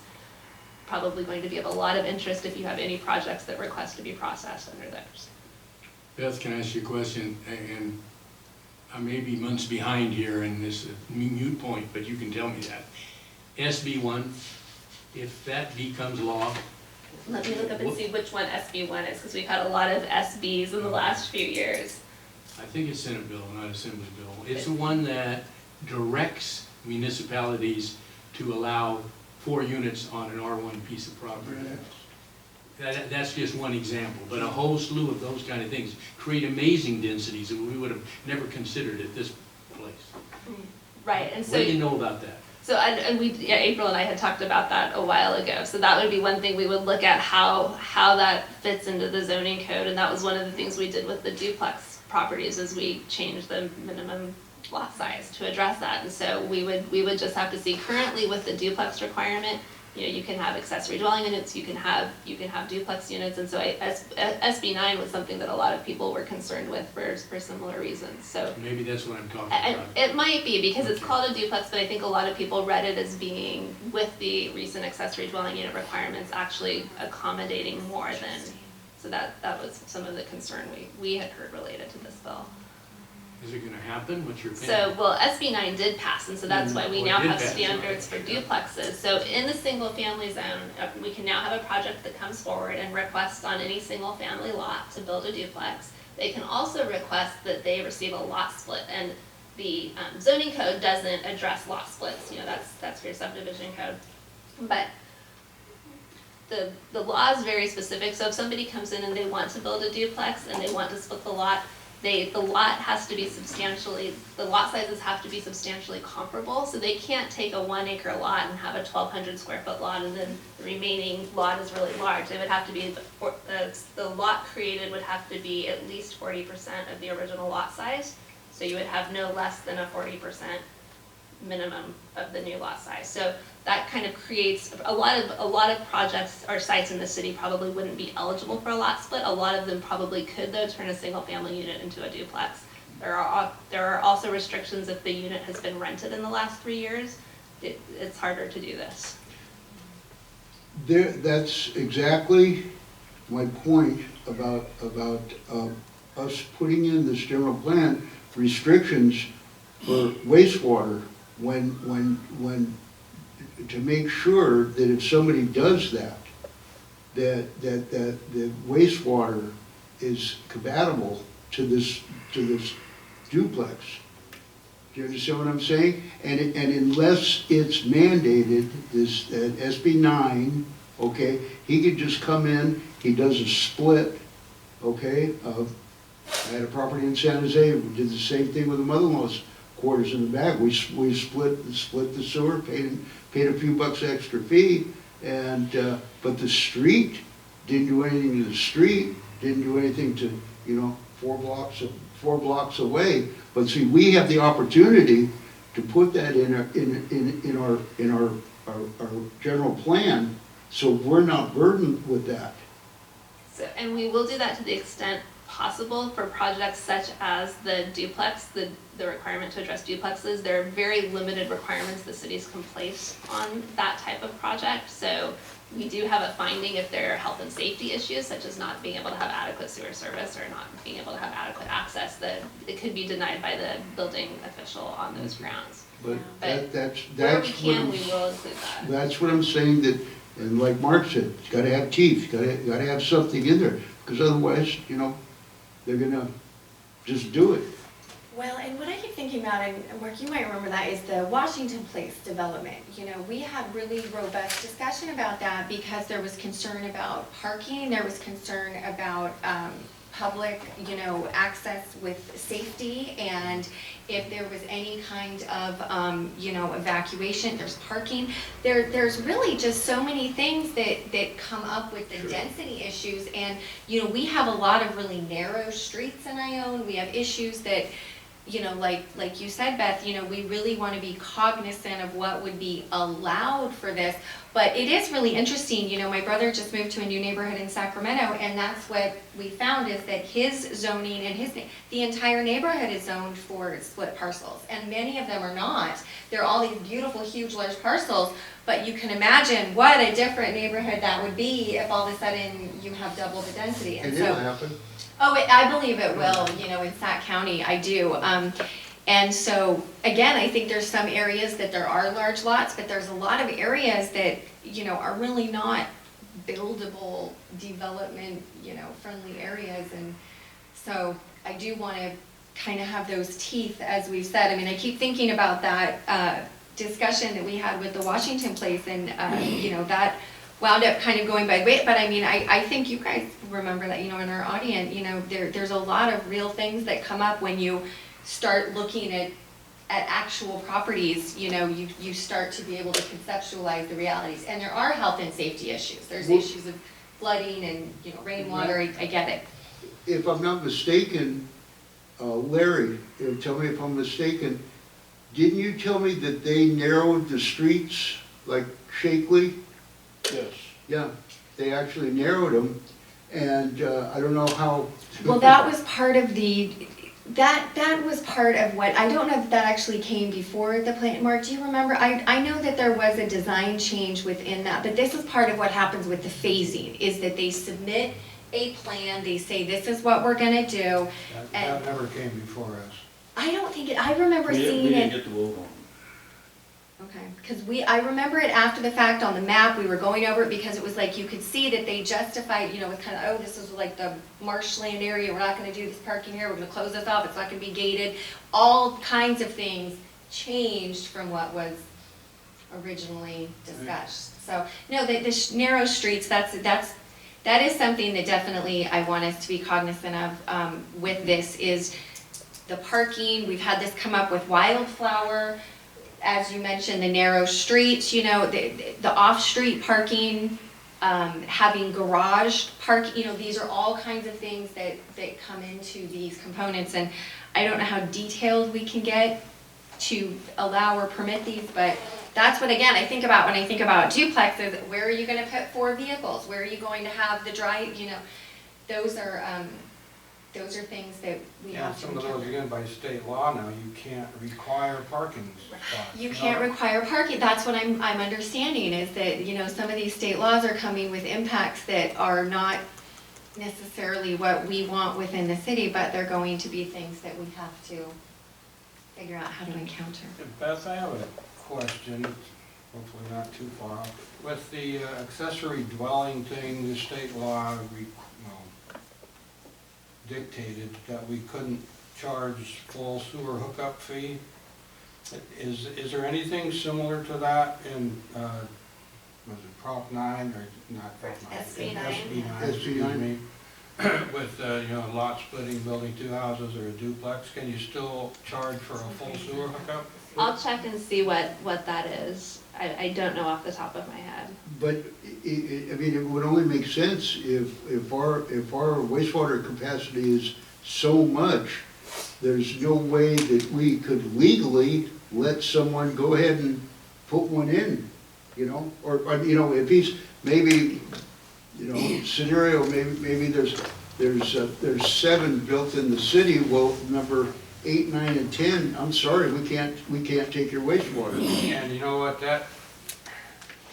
Speaker 4: probably going to be of a lot of interest if you have any projects that request to be processed under theirs.
Speaker 6: Beth, can I ask you a question? And I may be months behind here in this mute point, but you can tell me that. SB1, if that becomes law.
Speaker 4: Let me look up and see which one SB1 is, because we've had a lot of SBs in the last few years.
Speaker 6: I think it's Senate bill, not Assembly bill. It's the one that directs municipalities to allow 4 units on an R1 piece of property. That's just one example, but a whole slew of those kind of things create amazing densities that we would have never considered at this place.
Speaker 4: Right, and so.
Speaker 6: What do you know about that?
Speaker 4: So, April and I had talked about that a while ago. So that would be one thing we would look at, how that fits into the zoning code. And that was one of the things we did with the duplex properties, is we changed the minimum lot size to address that. And so we would just have to see, currently with the duplex requirement, you know, you can have accessory dwelling units, you can have duplex units, and so SB9 was something that a lot of people were concerned with for similar reasons. So
Speaker 6: maybe that's what I'm talking about.
Speaker 4: it might be, because it's called a duplex, but I think a lot of people read it as being, with the recent accessory dwelling unit requirements, actually accommodating more than. So that was some of the concern we had heard related to this bill.
Speaker 6: Is it gonna happen? What's your opinion?
Speaker 4: So, well, SB9 did pass, and so that's why we now
Speaker 6: It did
Speaker 4: have
Speaker 6: pass,
Speaker 4: standards for duplexes. So in the single family zone, we can now have a project that comes forward and requests on any single family lot to build a duplex. They can also request that they receive a lot split, and the zoning code doesn't address lot splits. You know, that's for your subdivision code. But the law is very specific. So if somebody comes in and they want to build a duplex and they want to split the lot, the lot sizes have to be substantially comparable. So they can't take a 1 acre lot and have a 1,200 square foot lot, and then the remaining lot is really large. It would have to be, the lot created would have to be at least 40% of the original lot size. So you would have no less than a 40% minimum of the new lot size. So that kind of creates a lot of projects or sites in the city probably wouldn't be eligible for a lot split. A lot of them probably could, though, turn a single family unit into a duplex. There are also restrictions if the unit has been rented in the last 3 years. It's harder to do this.
Speaker 7: That's exactly my point about us putting in this general plan restrictions for wastewater when, to make sure that if somebody does that the wastewater is compatible to this duplex. Do you understand what I'm saying? And unless it's mandated, this SB 9, okay, he could just come in, he does a split, okay, I had a property in San Jose, we did the same thing with the mother-in-law's quarters in the back. We split the sewer, paid a few bucks extra fee, and but the street didn't do anything to the street, didn't do anything to, you know, 4 blocks away. But see, we have the opportunity to put that in our general plan, so we're not burdened with that.
Speaker 4: So, and we will do that to the extent possible for projects such as the duplex, the requirement to address duplexes. There are very limited requirements the cities can place on that type of project. So we do have a finding if there are health and safety issues, such as not being able to have adequate sewer service or not being able to have adequate access, that it could be denied by the building official on those grounds.
Speaker 7: But that's
Speaker 4: Where we
Speaker 7: what
Speaker 4: can,
Speaker 7: I'm,
Speaker 4: we will include that.
Speaker 7: that's what I'm saying, that, and like Mark said, it's gotta have teeth, gotta have something in there, because otherwise, you know, they're gonna just do it.
Speaker 1: Well, and what I keep thinking about, and Mark, you might remember that, is the Washington Place development. You know, we had really robust discussion about that because there was concern about parking, there was concern about public, you know, access with safety, and if there was any kind of, you know, evacuation, there's parking. There's really just so many things that come up with the density issues, and, you know, we have a lot of really narrow streets in Ione. We have issues that, you know, like you said, Beth, you know, we really want to be cognizant of what would be allowed for this. But it is really interesting, you know, my brother just moved to a new neighborhood in Sacramento, and that's what we found, is that his zoning and the entire neighborhood is zoned for split parcels, and many of them are not. They're all these beautiful, huge, large parcels, but you can imagine what a different neighborhood that would be if all of a sudden you have double the density.
Speaker 7: And it'll happen.
Speaker 1: Oh, I believe it will, you know, in Sac County, I do. And so, again, I think there's some areas that there are large lots, but there's a lot of areas that, you know, are really not buildable development, you know, friendly areas. And so I do want to kind of have those teeth, as we've said. I mean, I keep thinking about that discussion that we had with the Washington Place, and, you know, that wound up kind of going by weight, but I mean, I think you guys remember that, you know, in our audience, you know, there's a lot of real things that come up when you start looking at actual properties. You know, you start to be able to conceptualize the realities, and there are health and safety issues. There's issues of flooding and, you know, rainwater. I get it.
Speaker 7: If I'm not mistaken, Larry, tell me if I'm mistaken, didn't you tell me that they narrowed the streets like Shakely?
Speaker 5: Yes.
Speaker 7: Yeah, they actually narrowed them, and I don't know how.
Speaker 1: Well, that was part of that was part of what, I don't know if that actually came before the plan. Mark, do you remember? I know that there was a design change within that, but this is part of what happens with the phasing, is that they submit a plan, they say this is what we're gonna do.
Speaker 8: That never came before us.
Speaker 1: I don't think it, I remember seeing
Speaker 2: We didn't
Speaker 1: it.
Speaker 2: get the vote on it.
Speaker 1: Okay, because I remember it after the fact on the map, we were going over it because it was like, you could see that they justified, you know, with kind of, oh, this is like the marshland area, we're not gonna do this parking here, we're gonna close this off, it's not gonna be gated. All kinds of things changed from what was originally discussed. So, no, the narrow streets, that is something that definitely I want us to be cognizant of with this, is the parking. We've had this come up with Wildflower. As you mentioned, the narrow streets, you know, the off-street parking, having garage park, you know, these are all kinds of things that come into these components. And I don't know how detailed we can get to allow or permit these, but that's what, again, I think about when I think about duplexes. Where are you going to put 4 vehicles? Where are you going to have the drive, you know, those are those are things that we
Speaker 8: Yeah,
Speaker 1: have to
Speaker 8: some of those,
Speaker 1: encounter.
Speaker 8: again, by state law now, you can't require parking spots.
Speaker 1: You can't require parking, that's what I'm understanding, is that, you know, some of these state laws are coming with impacts that are not necessarily what we want within the city, but they're going to be things that we have to figure out how to encounter.
Speaker 8: Beth, I have a question, hopefully not too far off. With the accessory dwelling thing, the state law dictated that we couldn't charge full sewer hookup fee. Is there anything similar to that in, was it Prop 9 or not Prop 9?
Speaker 4: SB 9.
Speaker 8: SB 9, excuse me. With, you know, lot splitting, building two houses or a duplex, can you still charge for a full sewer hookup?
Speaker 4: I'll check and see what that is. I don't know off the top of my head.
Speaker 7: But, I mean, it would only make sense if our wastewater capacity is so much, there's no way that we could legally let someone go ahead and put one in, you know? Or, you know, if he's, maybe, you know, scenario, maybe there's 7 built in the city, well, number 8, 9, and 10, I'm sorry, we can't take your wastewater.
Speaker 8: And you know what, that,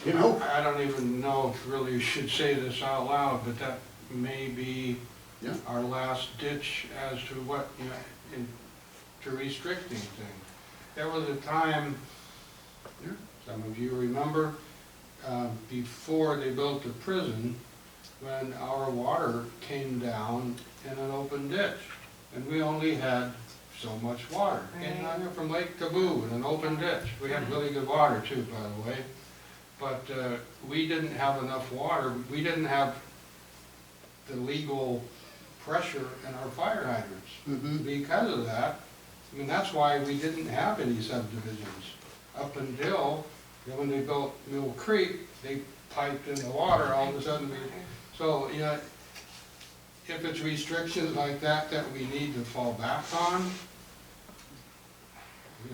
Speaker 7: You know?
Speaker 8: I don't even know if really should say this out loud, but that may be
Speaker 7: Yeah.
Speaker 8: our last ditch as to what, you know, to restricting things. There was a time, some of you remember, before they built the prison, when our water came down in an open ditch, and we only had so much water. Came down here from Lake Taboo in an open ditch. We had really good water too, by the way. But we didn't have enough water. We didn't have the legal pressure in our fire hydrants.
Speaker 7: Mhm.
Speaker 8: Because of that, I mean, that's why we didn't have any subdivisions. Up until, you know, when they built Mill Creek, they piped in the water, all of a sudden we, so, you know, if it's restrictions like that that we need to fall back on,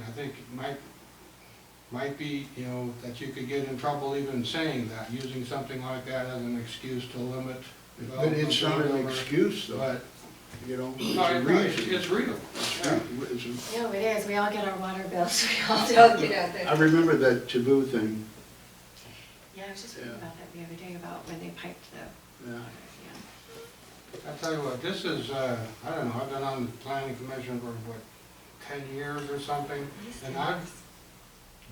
Speaker 8: I think it might be, you know, that you could get in trouble even saying that, using something like that as an excuse to limit
Speaker 7: But
Speaker 8: development.
Speaker 7: it's not an
Speaker 8: or-
Speaker 7: excuse, though,
Speaker 8: But,
Speaker 7: you know, it's
Speaker 8: no,
Speaker 7: a
Speaker 8: it's
Speaker 7: reason.
Speaker 8: it's real. Yeah.
Speaker 7: It's
Speaker 1: No, it is, we all get our water bills, we all do, you know.
Speaker 7: I remember that Taboo thing,
Speaker 1: Yeah, I was just reading
Speaker 7: Yeah.
Speaker 1: about that the other day, about when they piped the
Speaker 7: yeah.
Speaker 1: water, yeah.
Speaker 8: I tell you what, this is, I don't know, I've been on the planning commission for, what, 10 years or something? And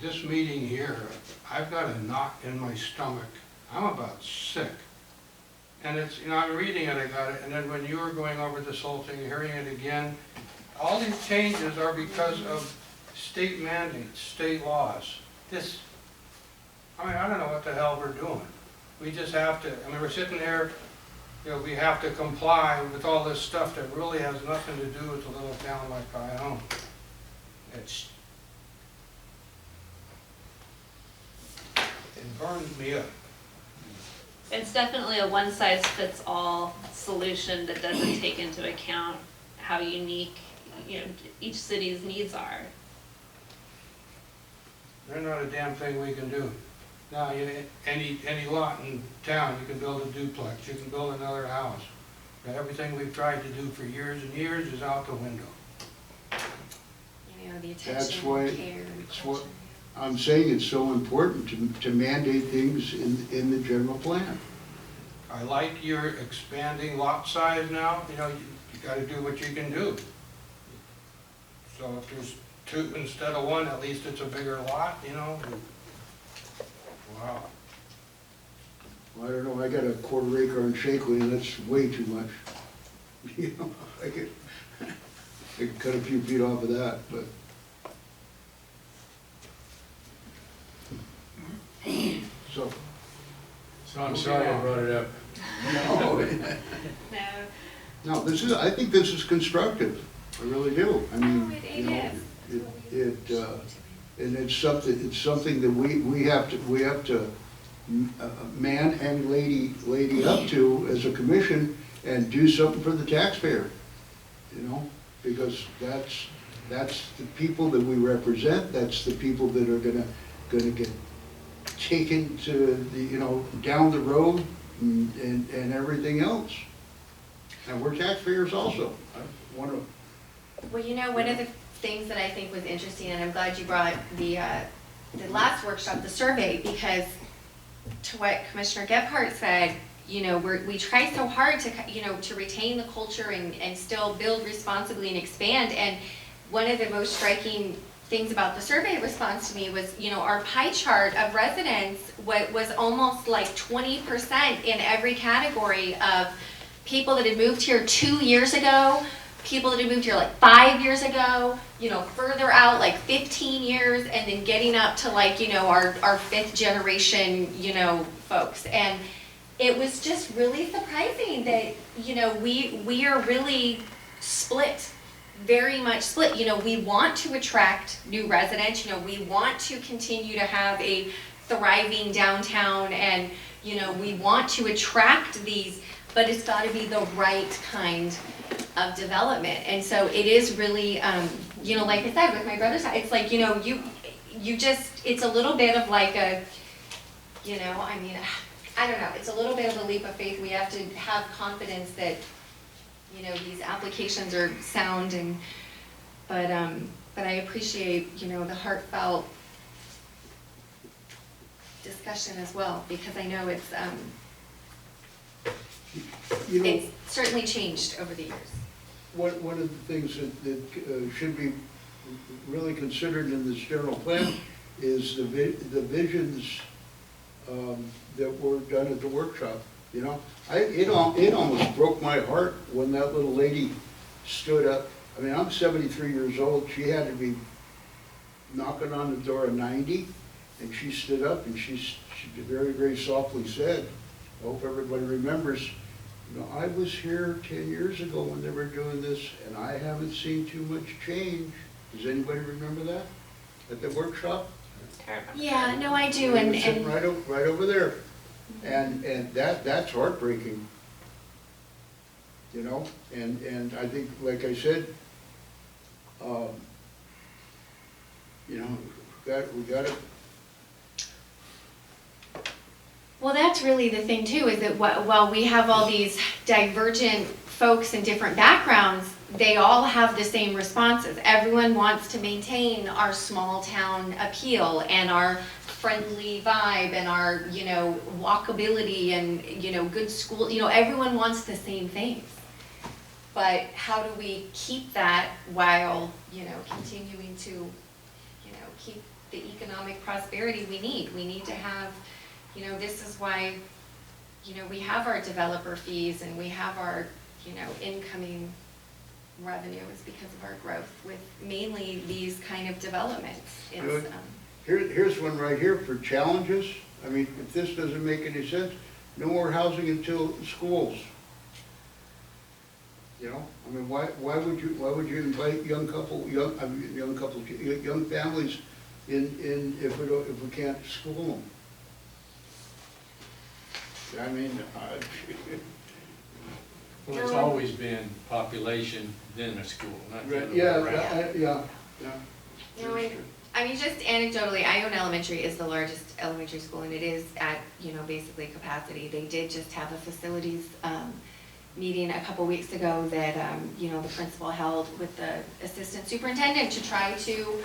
Speaker 8: this meeting here, I've got a knot in my stomach. I'm about sick. And it's, you know, I'm reading it, I got it, and then when you were going over this whole thing, hearing it again, all these changes are because of state mandates, state laws. This, I mean, I don't know what the hell we're doing. We just have to, I mean, we're sitting there, you know, we have to comply with all this stuff that really has nothing to do with a little town like Ione. It burns me up.
Speaker 4: It's definitely a one-size-fits-all solution that doesn't take into account how unique, you know, each city's needs are.
Speaker 8: There's not a damn thing we can do. Now, any lot in town, you can build a duplex, you can build another house. But everything we've tried to do for years and years is out the window.
Speaker 1: You know, the
Speaker 7: That's
Speaker 1: attention,
Speaker 7: why
Speaker 1: care,
Speaker 7: it's what-
Speaker 1: culture.
Speaker 7: I'm saying it's so important to mandate things in the general plan.
Speaker 8: I like your expanding lot size now, you know, you gotta do what you can do. So if there's 2 instead of 1, at least it's a bigger lot, you know? Wow.
Speaker 7: Well, I don't know, I got a 1/4 acre in Shakely, and that's way too much. You know, I could cut a few feet off of that, but. So,
Speaker 6: So I'm sorry I brought it up.
Speaker 7: no,
Speaker 4: No,
Speaker 7: no, I think this is constructive, I really do. I mean,
Speaker 1: Oh, it
Speaker 7: you know,
Speaker 1: is.
Speaker 7: and it's something that we have to man and lady up to as a commission and do something for the taxpayer, you know? Because that's the people that we represent, that's the people that are gonna get taken to the, you know, down the road and everything else. And we're taxpayers also. I want to,
Speaker 1: Well, one of the things that I think was interesting, and I'm glad you brought the last workshop, the survey, because to what Commissioner Gephardt said, we try so hard to retain the culture and still build responsibly and expand. And one of the most striking things about the survey response to me was, our pie chart of residents was almost like 20% in every category of people that had moved here 2 years ago, people that had moved here like 5 years ago, further out like 15 years, and then getting up to like, our fifth generation, folks. And it was just really surprising that, we are really split, very much split. We want to attract new residents, we want to continue to have a thriving downtown, and, we want to attract these, but it's got to be the right kind of development. And so it is really, like I said, with my brother's house, it's like, you just, it's a little bit of like a, I don't know, it's a little bit of a leap of faith. We have to have confidence that, these applications are sound, but I appreciate, the heartfelt discussion as well, because I know it's certainly changed over the years.
Speaker 7: one of the things that should be really considered in this general plan is the visions that were done at the workshop. It almost broke my heart when that little lady stood up. I mean, I'm 73 years old. She had to be knocking on the door of 90, and she stood up and she very, very softly said, I hope everybody remembers, I was here 10 years ago when they were doing this, and I haven't seen too much change. Does anybody remember that at the workshop?
Speaker 1: Yeah, no, I do,
Speaker 7: They were sitting right over there, and that's heartbreaking, and I think, like I said, we got to.
Speaker 1: Well, that's really the thing too, is that while we have all these divergent folks in different backgrounds, they all have the same responses. Everyone wants to maintain our small town appeal and our friendly vibe and our, walkability and, good school, everyone wants the same things. But how do we keep that while, continuing to, keep the economic prosperity we need? We need to have, this is why, we have our developer fees and we have our, incoming revenue is because of our growth with mainly these kind of developments. It's,
Speaker 7: Here's one right here for challenges. I mean, if this doesn't make any sense, no more housing until schools. I mean, why would you invite young families in if we can't school them? I mean,
Speaker 6: Well, it's always been population, then a school, not the other way
Speaker 7: yeah,
Speaker 6: around.
Speaker 1: I mean, just anecdotally, Ione Elementary is the largest elementary school, and it is at, basically capacity. They did just have a facilities meeting a couple weeks ago that, the principal held with the assistant superintendent to try to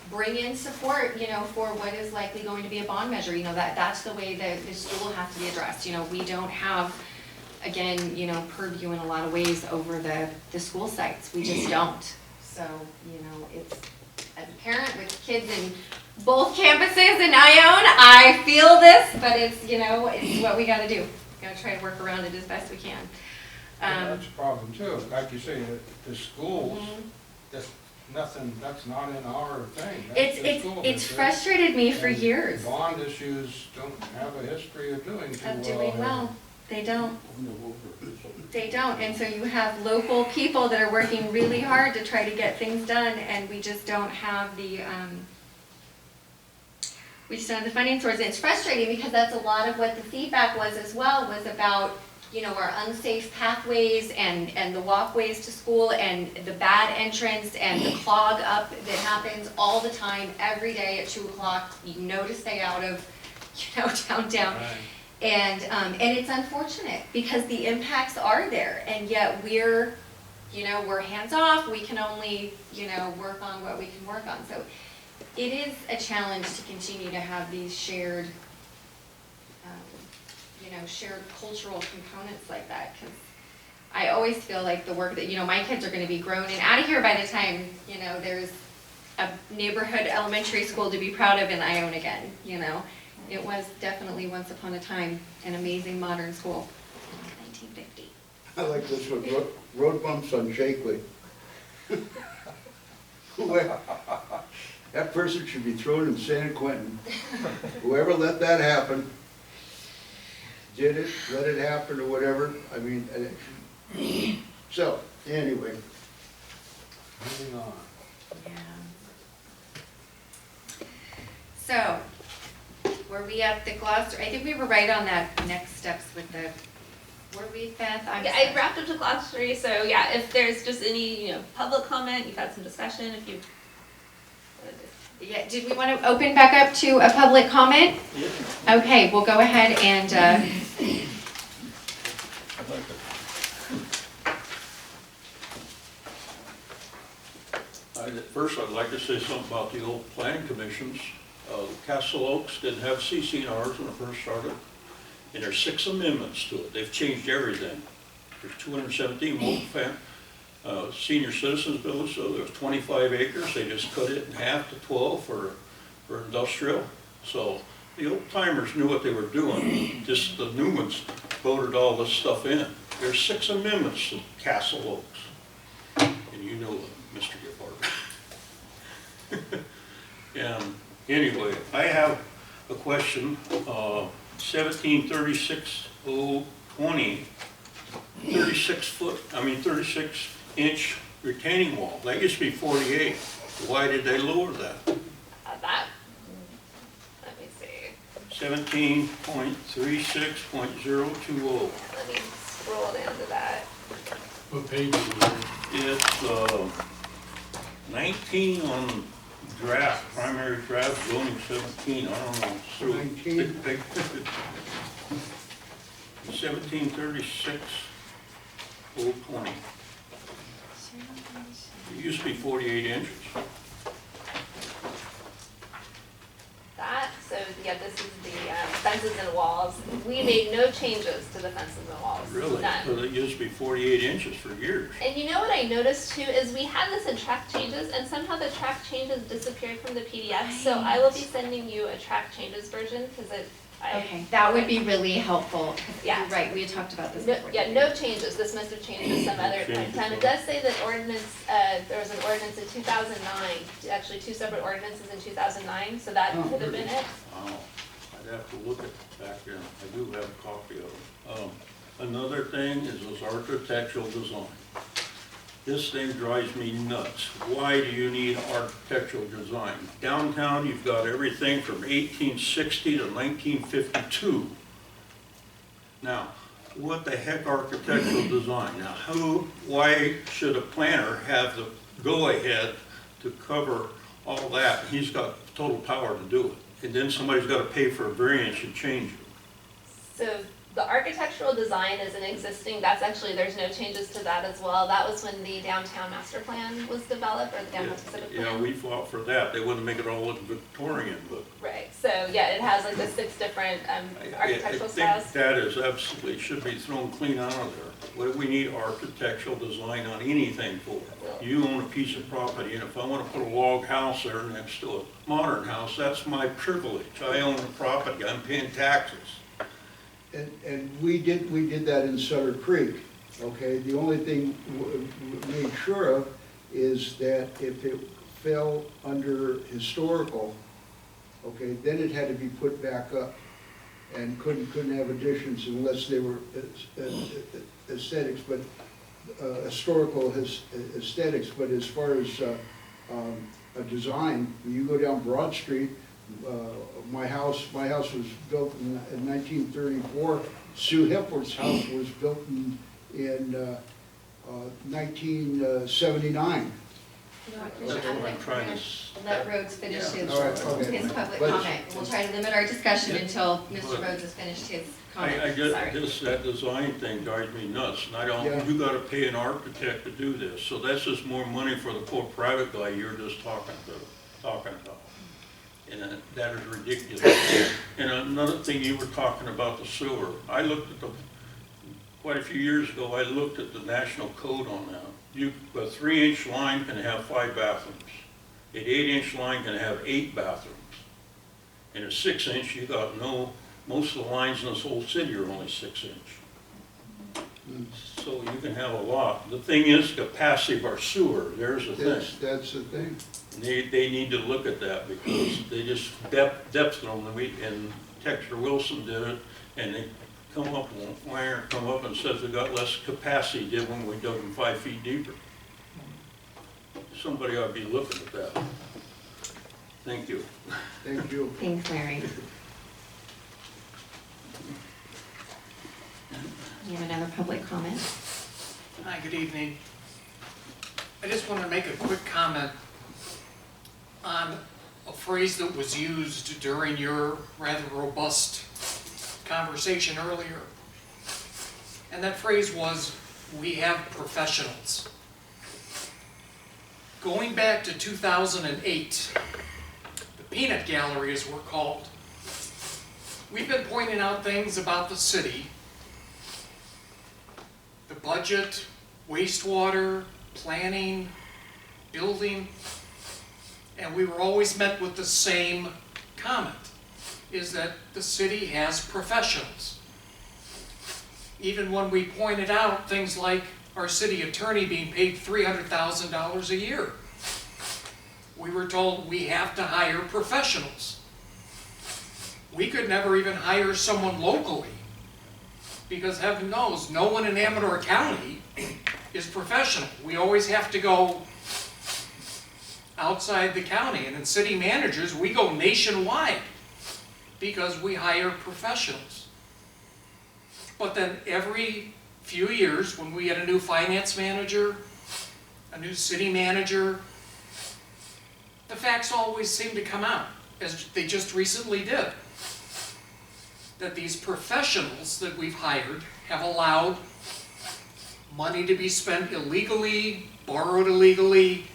Speaker 1: bring in support, for what is likely going to be a bond measure. That's the way that the school has to be addressed. We don't have, again, purview in a lot of ways over the school sites. We just don't. So, it's, as a parent with kids in both campuses in Ione, I feel this, but it's, it's what we gotta do. Gotta try to work around it as best we can.
Speaker 8: That's a problem too. Like you say, the schools,
Speaker 1: Mhm.
Speaker 8: that's not in our thing. That's the school
Speaker 1: It's
Speaker 8: district.
Speaker 1: frustrated me for
Speaker 8: And
Speaker 1: years
Speaker 8: bond issues don't have a history of doing too well.
Speaker 1: of doing
Speaker 8: here.
Speaker 1: well. They don't. They don't, and so you have local people that are working really hard to try to get things done, and we just don't have the, funding source. And it's frustrating because that's a lot of what the feedback was as well, was about, our unsafe pathways and the walkways to school and the bad entrance and the clog up that happens all the time, every day at 2 o'clock, to stay out of, downtown.
Speaker 6: Right.
Speaker 1: And it's unfortunate because the impacts are there, and yet we're hands off. We can only, work on what we can work on. So it is a challenge to continue to have these shared cultural components like that, because I always feel like the work that, my kids are gonna be grown and out of here by the time, there's a neighborhood elementary school to be proud of in Ione again, It was definitely once upon a time an amazing modern school in 1950.
Speaker 7: I like this one, road bumps on Shakely. That person should be thrown in San Quentin. Whoever let that happen, did it, let it happen, or whatever, I mean, so, anyway.
Speaker 8: Moving on.
Speaker 1: So, were we at the glossary? I think we were right on that next steps with the, were we, Beth?
Speaker 4: Yeah, I wrapped up the glossary, so yeah, if there's just any, public comment, you've had some discussion, if you.
Speaker 1: Yeah, did we want to open back up to a public comment?
Speaker 6: Yeah.
Speaker 1: Okay, we'll go ahead and,
Speaker 9: First, I'd like to say something about the old planning commissions. Castle Oaks didn't have CCNRs when it first started, and there's 6 amendments to it. They've changed everything. There's 217 senior citizens village, so there's 25 acres. They just cut it in half to 12 for industrial. So the old timers knew what they were doing. Just the new ones voted all this stuff in. There's 6 amendments to Castle Oaks, and you know Mr. Gephardt. And anyway, I have a question. 1736-020, 36-inch retaining wall. That used to be 48. Why did they lower that?
Speaker 4: That, let me see.
Speaker 9: 17.36.020.
Speaker 4: Let me scroll down to that.
Speaker 3: What page is it?
Speaker 9: It's 19 on draft, primary draft, zoning 17, I don't know. So
Speaker 7: 19? 1736-020. It used to be 48 inches.
Speaker 4: That, so yeah, this is the fences and walls. We made no changes to the fences and walls.
Speaker 9: Really?
Speaker 4: None.
Speaker 9: So it used to be 48 inches for years.
Speaker 4: And you know what I noticed too, is we had this in track changes, and somehow the track changes disappeared from the PDF, so I will be sending you a track changes version, because
Speaker 1: okay, that would be really helpful.
Speaker 4: Yeah.
Speaker 1: You're right, we had talked about this
Speaker 4: No,
Speaker 1: before.
Speaker 4: yeah, no changes, this must have changed at some other point in time. It does say that ordinance, there was an ordinance in 2009, actually 2 separate ordinances in 2009, so that
Speaker 7: Oh,
Speaker 4: could have been it.
Speaker 9: Oh, I'd have to look at back there. I do have a copy of it. Another thing is this architectural design. This thing drives me nuts. Why do you need architectural design? Downtown, you've got everything from 1860 to 1952. Now, what the heck architectural design? Now, why should a planner have the go-ahead to cover all that? He's got total power to do it. And then somebody's got to pay for a variance and change it.
Speaker 4: So the architectural design is an existing, that's actually, there's no changes to that as well. That was when the downtown master plan was developed, or the downtown Pacific plan.
Speaker 9: Yeah, we fought for that. They wouldn't make it all look Victorian, but.
Speaker 4: Right, so yeah, it has like the 6 different architectural
Speaker 9: I
Speaker 4: styles.
Speaker 9: think that is absolutely, should be thrown clean out of there. What do we need architectural design on anything for? You own a piece of property, and if I want to put a log house there next to a modern house, that's my privilege. I own the property, I'm paying taxes.
Speaker 7: And we did that in Sutter Creek, okay? The only thing we made sure of is that if it fell under historical, okay, then it had to be put back up and couldn't have additions unless they were aesthetics, but historical aesthetics. But as far as a design, when you go down Broad Street, my house was built in 1934. Sue Hepworth's house was built in 1979.
Speaker 1: You know what,
Speaker 9: That's
Speaker 1: Christian,
Speaker 9: what
Speaker 1: I'm
Speaker 9: I'm trying to
Speaker 1: gonna
Speaker 9: s-
Speaker 1: let Rhodes finish his,
Speaker 7: All right, okay.
Speaker 1: his public
Speaker 7: But-
Speaker 1: comment. We'll try to limit our discussion until Mr. Rhodes has finished his comment.
Speaker 9: I just,
Speaker 1: Sorry.
Speaker 9: that design thing drives me nuts, and I
Speaker 7: Yeah.
Speaker 9: don't, you gotta pay an architect to do this, so that's just more money for the poor private guy you're just talking about. And that is ridiculous. And another thing, you were talking about the sewer. I looked at quite a few years ago, I looked at the national code on that. A 3-inch line can have 5 bathrooms. An 8-inch line can have 8 bathrooms. And a 6-inch, you got most of the lines in this whole city are only 6-inch. So you can have a lot. The thing is capacity of our sewer, there's the thing.
Speaker 7: That's the thing.
Speaker 9: They need to look at that because they just depth them, and Texter Wilson did it, and they come up and says they got less capacity did when we dug them 5 feet deeper. Somebody ought to be looking at that. Thank you.
Speaker 7: Thank you.
Speaker 1: Thanks, Larry. We have another public comment.
Speaker 10: Hi, good evening. I just want to make a quick comment on a phrase that was used during your rather robust conversation earlier. And that phrase was, "We have professionals." Going back to 2008, the peanut gallery as we're called, we've been pointing out things about the city, the budget, wastewater, planning, building, and we were always met with the same comment, is that the city has professionals. Even when we pointed out things like our city attorney being paid $300,000 a year, we were told we have to hire professionals. We could never even hire someone locally, because heaven knows, no one in Amador County is professional. We always have to go outside the county, and in city managers, we go nationwide because we hire professionals. But then every few years, when we get a new finance manager, a new city manager, the facts always seem to come out, as they just recently did, that these professionals that we've hired have allowed money to be spent illegally, borrowed illegally,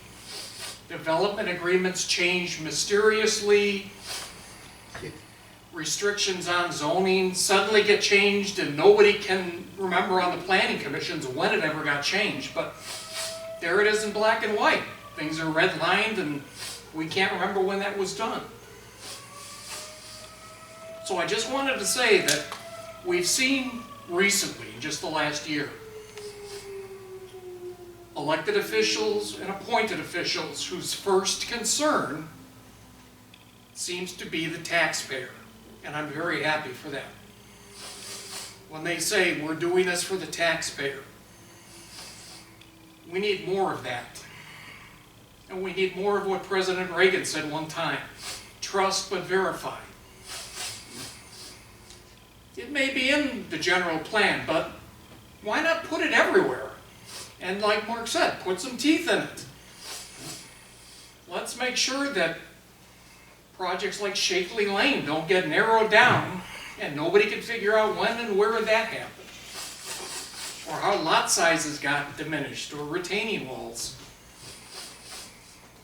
Speaker 10: development agreements changed mysteriously, restrictions on zoning suddenly get changed and nobody can remember on the planning commissions when it ever got changed, but there it is in black and white. Things are redlined and we can't remember when that was done. So I just wanted to say that we've seen recently, in just the last year, elected officials and appointed officials whose first concern seems to be the taxpayer. And I'm very happy for that. When they say we're doing this for the taxpayer, we need more of that. And we need more of what President Reagan said one time, trust but verify. It may be in the general plan, but why not put it everywhere? And like Mark said, put some teeth in it. Let's make sure that projects like Shakely Lane don't get narrowed down and nobody can figure out when and where that happened. Or how lot sizes got diminished, or retaining walls.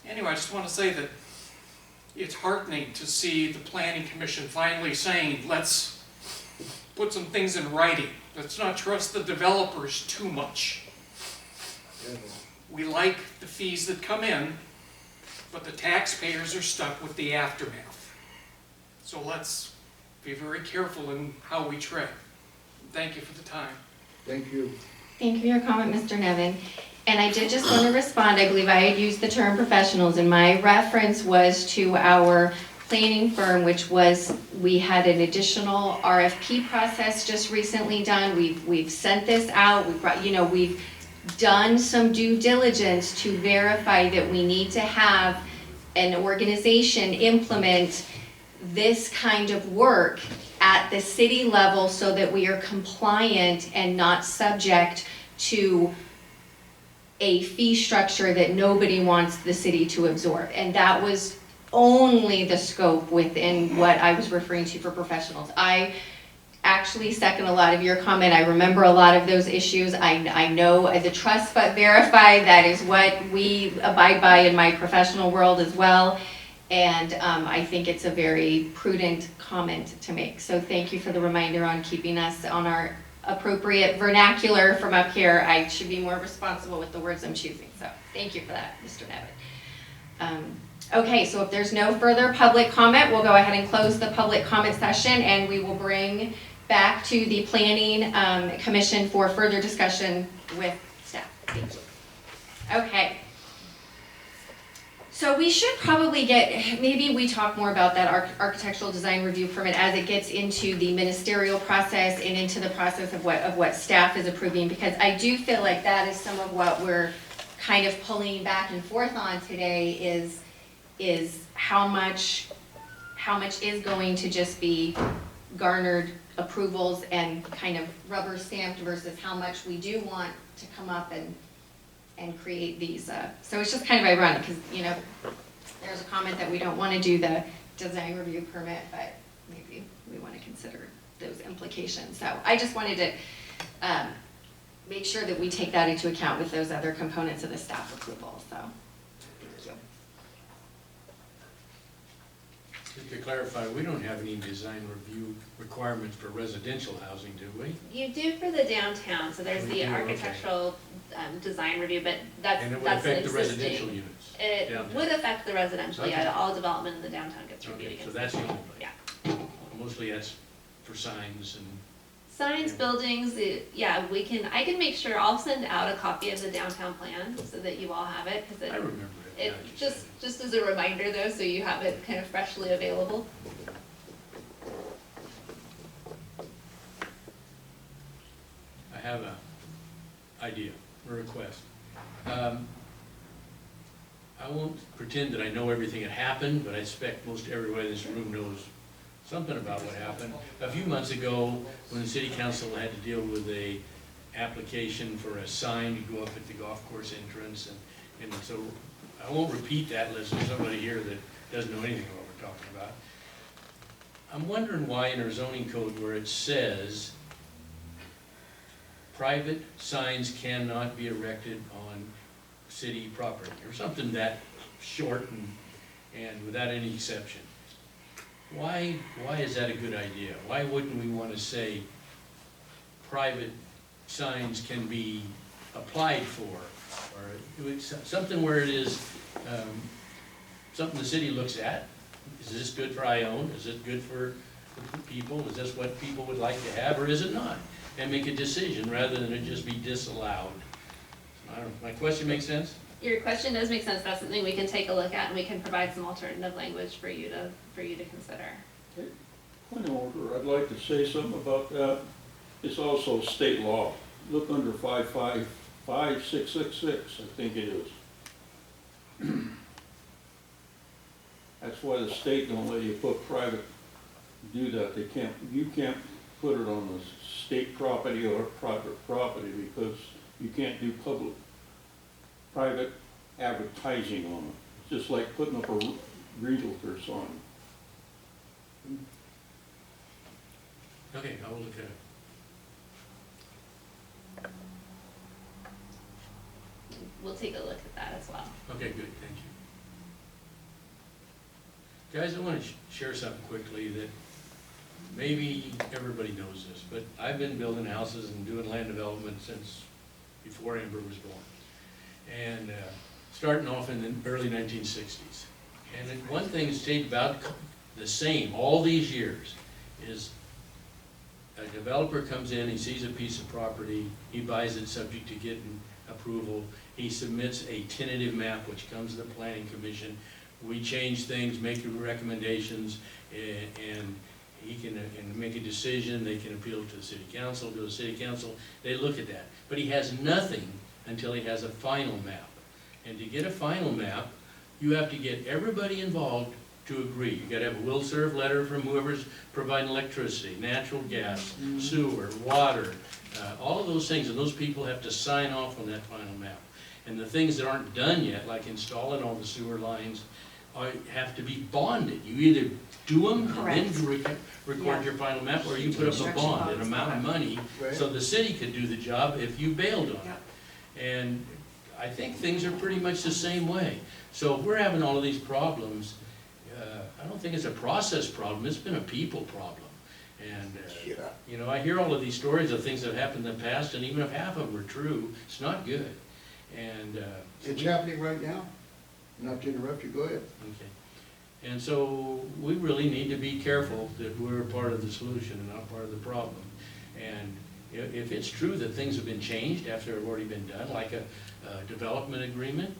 Speaker 10: Anyway, I just want to say that it's heartening to see the Planning Commission finally saying, let's put some things in writing. Let's not trust the developers too much. We like the fees that come in, but the taxpayers are stuck with the aftermath. So let's be very careful in how we tread. Thank you for the time.
Speaker 7: Thank you.
Speaker 1: Thank you for your comment, Mr. Nevin. And I did just want to respond. I believe I had used the term professionals, and my reference was to our planning firm, which was, we had an additional RFP process just recently done. We've sent this out. We've done some due diligence to verify that we need to have an organization implement this kind of work at the city level so that we are compliant and not subject to a fee structure that nobody wants the city to absorb. And that was only the scope within what I was referring to for professionals. I actually second a lot of your comment. I remember a lot of those issues. I know the trust but verify, that is what we abide by in my professional world as well. And I think it's a very prudent comment to make. So thank you for the reminder on keeping us on our appropriate vernacular from up here. I should be more responsible with the words I'm choosing. So thank you for that, Mr. Nevitt. Okay, so if there's no further public comment, we'll go ahead and close the public comment session, and we will bring back to the Planning Commission for further discussion with staff. Thank you. Okay. So we should probably maybe we talk more about that architectural design review permit as it gets into the ministerial process and into the process of what staff is approving, because I do feel like that is some of what we're kind of pulling back and forth on today is how much is going to just be garnered approvals and kind of rubber stamped versus how much we do want to come up and create these. So it's just kind of ironic because, you know, there's a comment that we don't want to do the design review permit, but maybe we want to consider those implications. So I just wanted to make sure that we take that into account with those other components of the staff approval. So thank you.
Speaker 6: Just to clarify, we don't have any design review requirements for residential housing, do we?
Speaker 4: You do for the downtown, so there's
Speaker 6: We
Speaker 4: the
Speaker 6: do, okay.
Speaker 4: architectural design review, but that's
Speaker 6: And it would
Speaker 4: that's
Speaker 6: affect the
Speaker 4: existing.
Speaker 6: residential units?
Speaker 4: It
Speaker 6: downtown?
Speaker 4: would affect the residential,
Speaker 6: Okay.
Speaker 4: yeah, all development in the downtown gets reviewed
Speaker 6: Okay, so
Speaker 4: against.
Speaker 6: that's the only place?
Speaker 4: Yeah.
Speaker 6: Mostly that's for signs and,
Speaker 4: Signs,
Speaker 6: Yeah.
Speaker 4: buildings, yeah, I can make sure, I'll send out a copy of the downtown plan so that you all have it, because
Speaker 6: I remember it.
Speaker 4: it
Speaker 6: now that you said
Speaker 4: just as a reminder though, so you have it kind of freshly available.
Speaker 6: I have a idea, a request. I won't pretend that I know everything that happened, but I expect most everybody in this room knows something about what happened. A few months ago, when the city council had to deal with a application for a sign to go up at the golf course entrance, and so I won't repeat that unless there's somebody here that doesn't know anything about what we're talking about. I'm wondering why in our zoning code where it says private signs cannot be erected on city property, or something that short and without any exception. Why is that a good idea? Why wouldn't we want to say private signs can be applied for, or something where it is something the city looks at? Is this good for Ione? Is it good for the people? Is this what people would like to have, or is it not? And make a decision rather than it just be disallowed. I don't know, my question makes sense?
Speaker 4: Your question does make sense, that's something we can take a look at, and we can provide some alternative language for you to consider.
Speaker 9: Point of order, I'd like to say something about that. It's also state law. Look under 555666, I think it is. That's why the state don't let you put private, do that. You can't put it on the state property or private property because you can't do private advertising on it. It's just like putting up a realtor sign.
Speaker 6: Okay, I will look at it.
Speaker 4: We'll take a look at that as well.
Speaker 6: Okay, good, thank you. Guys, I want to share something quickly that maybe everybody knows this, but I've been building houses and doing land development since before Amber was born. And starting off in the early 1960s. And one thing that stayed about the same all these years is a developer comes in, he sees a piece of property, he buys it subject to getting approval, he submits a tentative map which comes to the Planning Commission. We change things, make recommendations, and he can make a decision. They can appeal to the city council, go to the city council, they look at that. But he has nothing until he has a final map. And to get a final map, you have to get everybody involved to agree. You gotta have a will serve letter from whoever's providing electricity, natural gas, sewer, water, all of those things, and those people have to sign off on that final map. And the things that aren't done yet, like installing all the sewer lines, have to be bonded. You either do them and
Speaker 1: Correct.
Speaker 6: then record
Speaker 1: Yeah.
Speaker 6: your final map, or you put up a
Speaker 1: Construction
Speaker 6: bond, an
Speaker 1: bonds,
Speaker 6: amount of money,
Speaker 7: Right.
Speaker 6: so the city could do the job if you bailed on
Speaker 1: Yep.
Speaker 6: it. And I think things are pretty much the same way. So if we're having all of these problems, I don't think it's a process problem, it's been a people problem. And,
Speaker 7: Yeah.
Speaker 6: you know, I hear all of these stories of things that have happened in the past, and even if half of them are true, it's not good. And,
Speaker 7: It's happening right now. Not to interrupt you, go ahead.
Speaker 6: okay. And so we really need to be careful that we're part of the solution and not part of the problem. And if it's true that things have been changed after they've already been done, like a development agreement,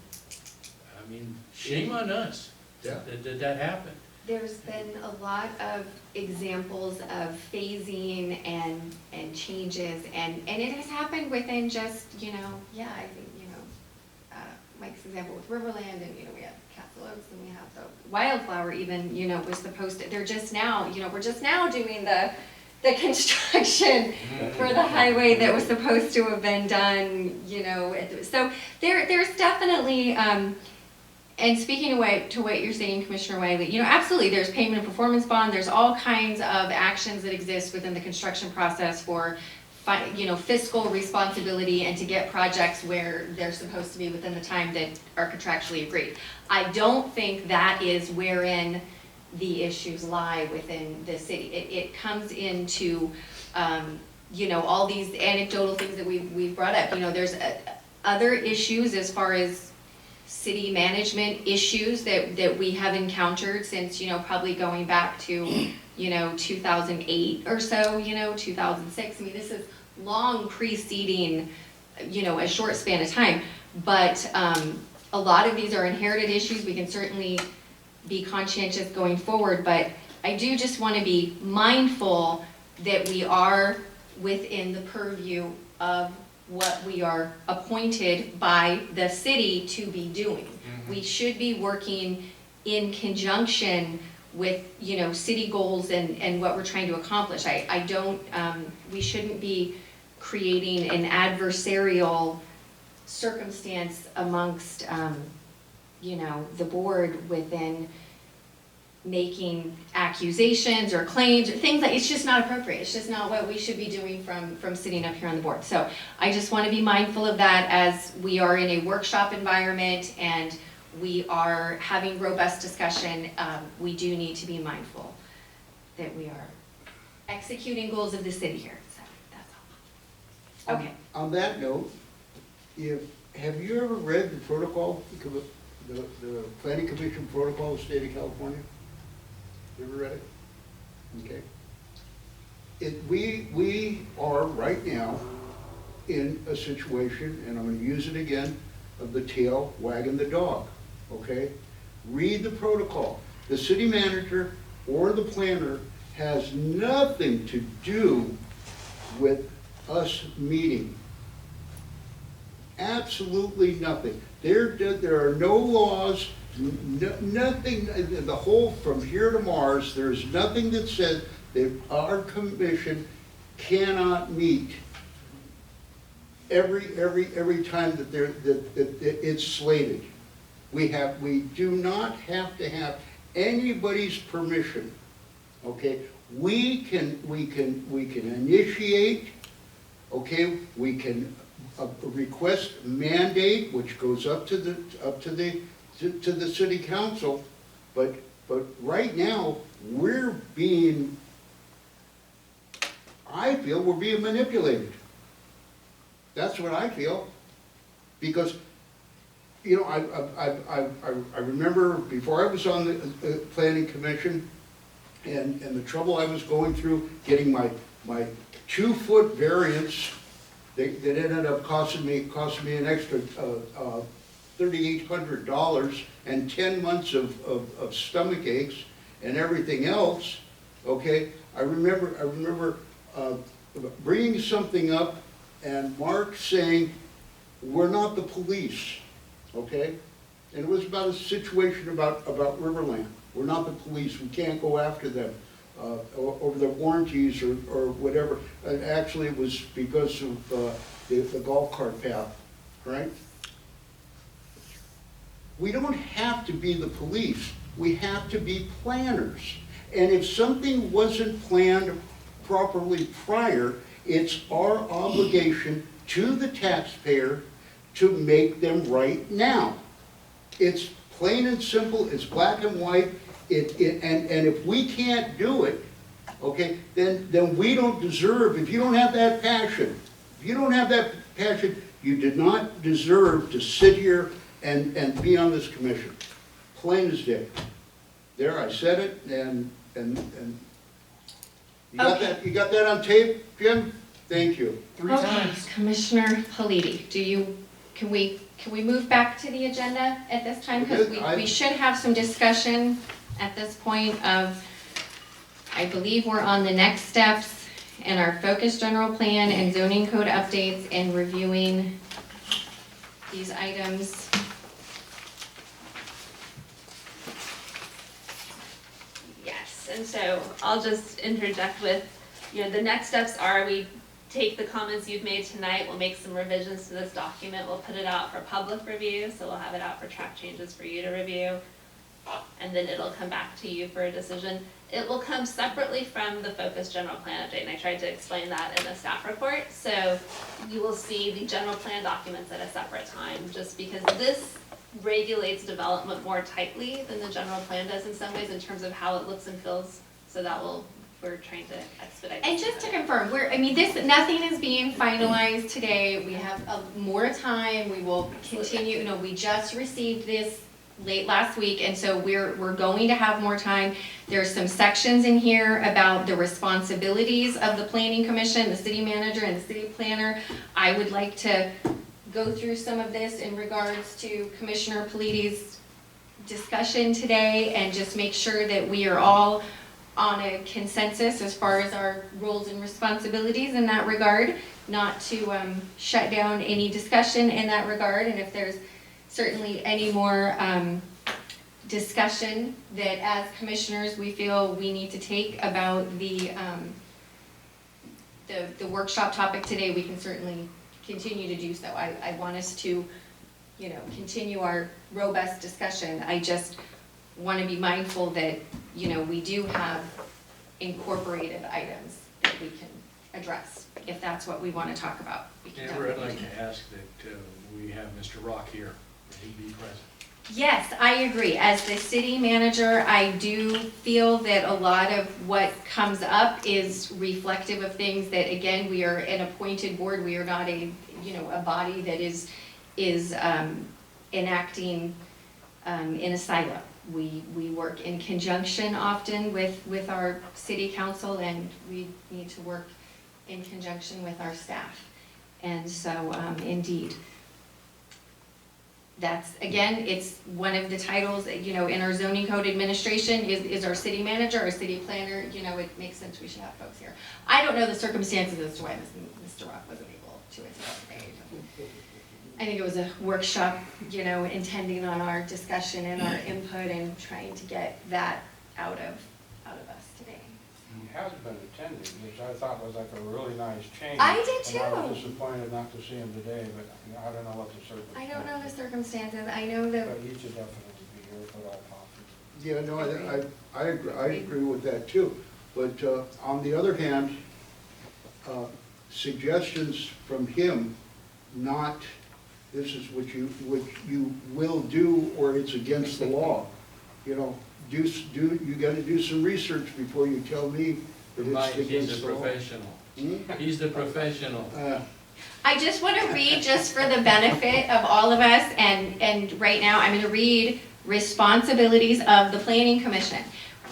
Speaker 6: I mean, shame on us
Speaker 7: Yeah.
Speaker 6: that happened.
Speaker 1: There's been a lot of examples of phasing and changes, and it has happened within just, you know, yeah, I think, you know, Mike's example with Riverland, and, you know, we have Castle Oaks, and we have the Wildflower even, you know, was supposed to, they're just now, you know, we're just now doing the construction for the highway that was supposed to have been done, you know, so there's definitely, and speaking to what you're saying, Commissioner Wiley, you know, absolutely, there's payment and performance bond, there's all kinds of actions that exist within the construction process for, you know, fiscal responsibility and to get projects where they're supposed to be within the time that are contractually agreed. I don't think that is wherein the issues lie within the city. It comes into, you know, all these anecdotal things that we've brought up. You know, there's other issues as far as city management issues that we have encountered since, you know, probably going back to, you know, 2008 or so, you know, 2006. I mean, this is long preceding, you know, a short span of time. But a lot of these are inherited issues. We can certainly be conscientious going forward, but I do just want to be mindful that we are within the purview of what we are appointed by the city to be doing. We should be working in conjunction with, you know, city goals and what we're trying to accomplish. I don't, we shouldn't be creating an adversarial circumstance amongst, you know, the board within making accusations or claims or things like, it's just not appropriate. It's just not what we should be doing from sitting up here on the board. So I just want to be mindful of that as we are in a workshop environment and we are having robust discussion. We do need to be mindful that we are executing goals of the city here. So that's all. Okay.
Speaker 7: On that note, have you ever read the protocol, the Planning Commission protocol of the state of California? You ever read it? Okay. We are right now in a situation, and I'm going to use it again, of the tail wagging the dog, okay? Read the protocol. The city manager or the planner has nothing to do with us meeting. Absolutely nothing. There are no laws, nothing, the whole, from here to Mars, there's nothing that says that our commission cannot meet every time that it's slated. We do not have to have anybody's permission, okay? We can initiate, okay? We can request mandate, which goes up to the city council, but right now I feel we're being manipulated. That's what I feel, because you know I remember before I was on the planning commission, and the trouble I was going through getting my 2-foot variance. That ended up costing me an extra $3,800 and 10 months of stomach aches and everything else. Okay, I remember bringing something up and Mark saying, "We're not the police," okay, and it was about a situation about Riverland. We're not the police. We can't go after them. Over the warranties or whatever. And actually, it was because of the golf cart path, right? We don't have to be the police. We have to be planners. And if something wasn't planned properly prior, it's our obligation to the taxpayer to make them right now. It's plain and simple, it's black and white, and if we can't do it, okay, then we don't deserve, if you don't have that passion, you did not deserve to sit here and be on this commission. Plain as day. There, I said it, and you got that on tape, Jim? Thank you.
Speaker 10: 3
Speaker 1: Okay,
Speaker 10: times.
Speaker 1: Commissioner Politi, can we move back to the agenda at this time? Because we should have some discussion at this point of, I believe we're on the next steps in our focus general plan and zoning code updates and reviewing these items.
Speaker 4: Yes, and so I'll just interject with, the next steps are we take the comments you've made tonight, we'll make some revisions to this document, we'll put it out for public review, so we'll have it out for track changes for you to review. And then it'll come back to you for a decision. It will come separately from the focus general plan update, and I tried to explain that in the staff report. So you will see the general plan documents at a separate time, just because this regulates development more tightly than the general plan does in some ways in terms of how it looks and feels. So we're trying to expedite.
Speaker 1: And just to confirm, nothing is being finalized today. We have more time. We will continue, we just received this late last week, and so we're going to have more time. There's some sections in here about the responsibilities of the planning commission, the city manager and the city planner. I would like to go through some of this in regards to Commissioner Politi's discussion today and just make sure that we are all on a consensus as far as our roles and responsibilities in that regard, not to shut down any discussion in that regard. And if there's certainly any more discussion that as commissioners we feel we need to take about the workshop topic today, we can certainly continue to do so. I want us to, continue our robust discussion. I just want to be mindful that, we do have incorporated items that we can address, if that's what we want to talk about. We can
Speaker 6: Amber, I'd
Speaker 1: definitely
Speaker 6: like
Speaker 1: do
Speaker 6: to ask that we have Mr. Rock here, that he be present.
Speaker 1: Yes, I agree. As the city manager, I do feel that a lot of what comes up is reflective of things that, again, we are an appointed board. We are not a body that is enacting in a silo. We work in conjunction often with our city council, and we need to work in conjunction with our staff. And so, indeed, that's, again, it's one of the titles, in our zoning code administration is our city manager, our city planner. It makes sense we should have folks here. I don't know the circumstances as to why Mr. Rock wasn't able to attend today. I think it was a workshop, intending on our discussion and our input and trying to get that out of us today.
Speaker 8: He has been attending, which I thought was like a really nice change.
Speaker 1: I did
Speaker 8: And I was
Speaker 1: too.
Speaker 8: disappointed not to see him today, but I don't know what the circumstances.
Speaker 1: I don't know the circumstances. I know that,
Speaker 8: But he should definitely be here for all possible.
Speaker 7: Yeah, no, I agree with that too. But on the other hand, suggestions from him, not this is what you will do or it's against the law. You gotta do some research before you tell me that it's
Speaker 6: He's
Speaker 7: against
Speaker 6: the
Speaker 7: the law.
Speaker 6: professional. He's the professional.
Speaker 1: I just want to read, just for the benefit of all of us, and right now I'm going to read responsibilities of the Planning Commission.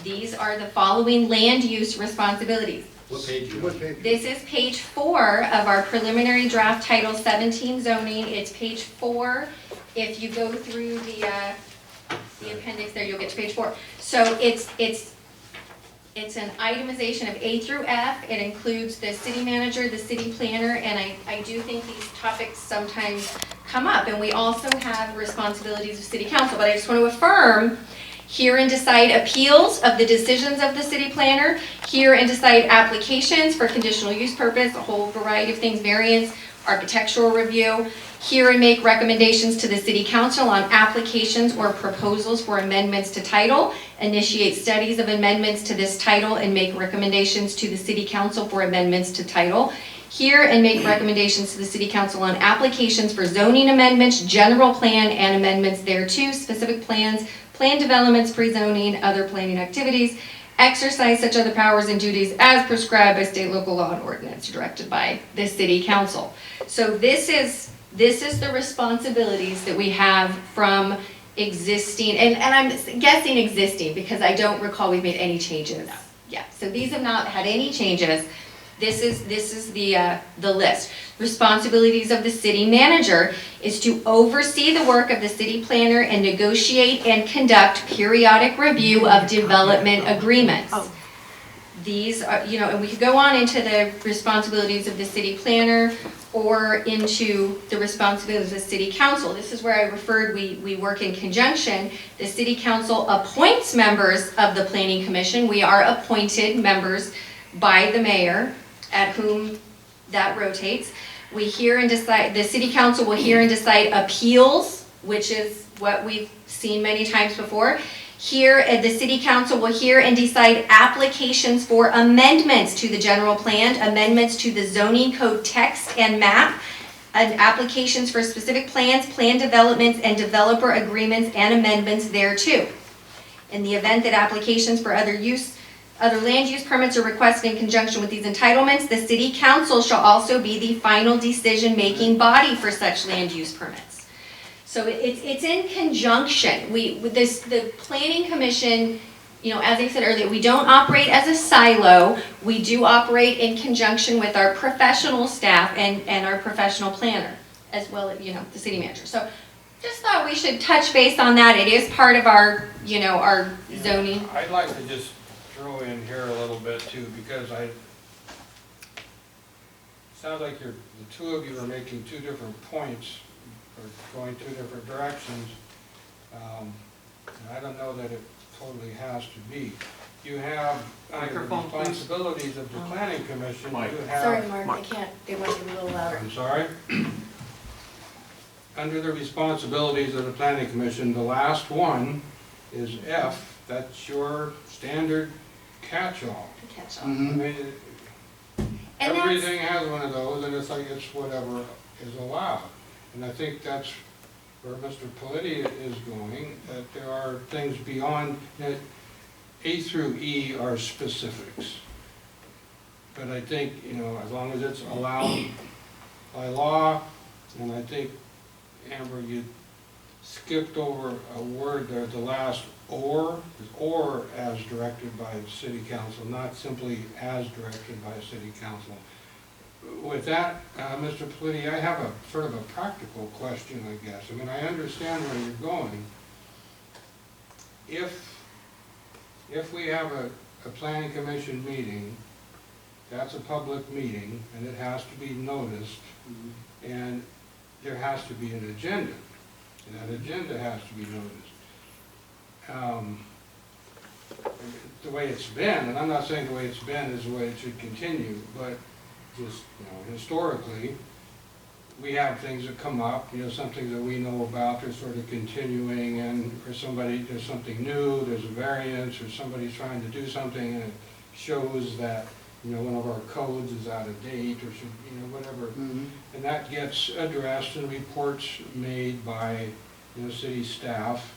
Speaker 1: These are the following land use responsibilities.
Speaker 6: What page you
Speaker 7: What
Speaker 6: on?
Speaker 7: page?
Speaker 1: This is page 4 of our preliminary draft Title 17 zoning. It's page 4. If you go through the appendix there, you'll get to page 4. So it's an itemization of A through F. It includes the city manager, the city planner, and I do think these topics sometimes come up. And we also have responsibilities of city council, but I just want to affirm, hear and decide appeals of the decisions of the city planner, hear and decide applications for conditional use purpose, a whole variety of things, variance, architectural review, hear and make recommendations to the city council on applications or proposals for amendments to title, initiate studies of amendments to this title and make recommendations to the city council for amendments to title, hear and make recommendations to the city council on applications for zoning amendments, general plan and amendments thereto, specific plans, plan developments, pre-zoning, other planning activities, exercise such other powers and duties as prescribed by state, local law and ordinance directed by the city council. So this is the responsibilities that we have from existing, and I'm guessing existing because I don't recall we've made any changes. Yeah, so these have not had any changes. This is the list. Responsibilities of the city manager is to oversee the work of the city planner and negotiate and conduct periodic review of development agreements. These are, and we could go on into the responsibilities of the city planner or into the responsibilities of the city council. This is where I referred, we work in conjunction. The city council appoints members of the planning commission. We are appointed members by the mayor, at whom that rotates. We hear and decide, the city council will hear and decide appeals, which is what we've seen many times before. Here, the city council will hear and decide applications for amendments to the general plan, amendments to the zoning code text and map, and applications for specific plans, plan developments, and developer agreements and amendments thereto. In the event that applications for other land use permits are requested in conjunction with these entitlements, the city council shall also be the final decision-making body for such land use permits. So it's in conjunction. The planning commission, as I said earlier, we don't operate as a silo. We do operate in conjunction with our professional staff and our professional planner, as well as, the city manager. So just thought we should touch base on that. It is part of our, our zoning.
Speaker 8: I'd like to just throw in here a little bit too, because sounds like the two of you are making two different points, or going two different directions. And I don't know that it totally has to be. You have, under the responsibilities of the planning commission, you have...
Speaker 2: Sorry, Mark, I can't, they want you a little louder.
Speaker 8: I'm sorry? Under the responsibilities of the planning commission, the last one is F. That's your standard catch-all.
Speaker 1: Catch-all.
Speaker 8: I mean,
Speaker 1: And
Speaker 8: everything has one of those, and it's like it's whatever is allowed. And I think that's where Mr. Politti is going, that there are things beyond, that A through E are specifics. But I think, as long as it's allowed by law, and I think, Amber, you skipped over a word there, the last or as directed by the city council, not simply as directed by the city council. With that, Mr. Politti, I have a sort of a practical question, I guess. I mean, I understand where you're going. If we have a planning commission meeting, that's a public meeting, and it has to be noticed, and there has to be an agenda, and that agenda has to be noticed. The way it's been, and I'm not saying the way it's been is the way it should continue, but just, historically, we have things that come up, something that we know about, they're sort of continuing, and for somebody, there's something new, there's a variance, or somebody's trying to do something, and it shows that, one of our codes is out of date, or some, whatever.
Speaker 7: Mhm.
Speaker 8: And that gets addressed and reports made by, city staff.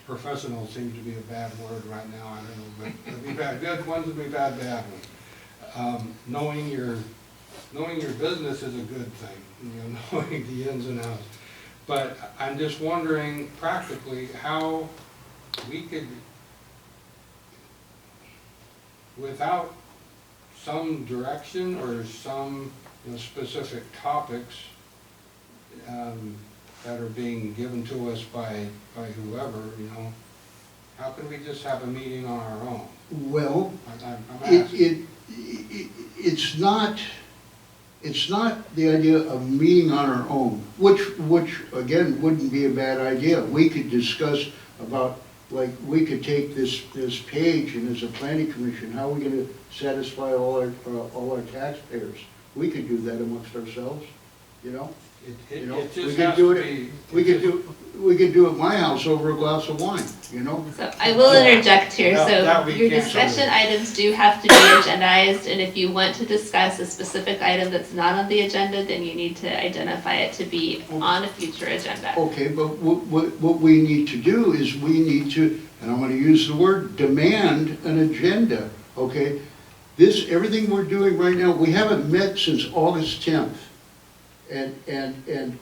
Speaker 8: Professional seems to be a bad word right now, I don't know, but it'd be bad, good ones would be bad ones. Knowing your business is a good thing, knowing the ins and outs. But I'm just wondering practically how we could, without some direction or some specific topics that are being given to us by whoever, how can we just have a meeting on our own?
Speaker 7: Well,
Speaker 8: I'm asking.
Speaker 7: it's not the idea of meeting on our own, which again wouldn't be a bad idea. We could discuss about, like, we could take this page, and as a planning commission, how are we going to satisfy all our taxpayers We could do that amongst ourselves, you know?
Speaker 8: It
Speaker 7: You know,
Speaker 8: it
Speaker 7: we
Speaker 8: just
Speaker 7: could
Speaker 8: has
Speaker 7: do
Speaker 8: to
Speaker 7: it,
Speaker 8: be.
Speaker 7: we could do it at my house over a glass of wine, you know?
Speaker 4: So I will interject here,
Speaker 8: That
Speaker 4: so
Speaker 8: we
Speaker 4: your
Speaker 8: can't
Speaker 4: discussion
Speaker 8: do.
Speaker 4: items do have to be agendized, and if you want to discuss a specific item that's not on the agenda, then you need to identify it to be on a future agenda.
Speaker 7: Okay, but what we need to do is we need to, and I'm gonna use the word, demand an agenda, okay? Everything we're doing right now, we haven't met since August 10th. And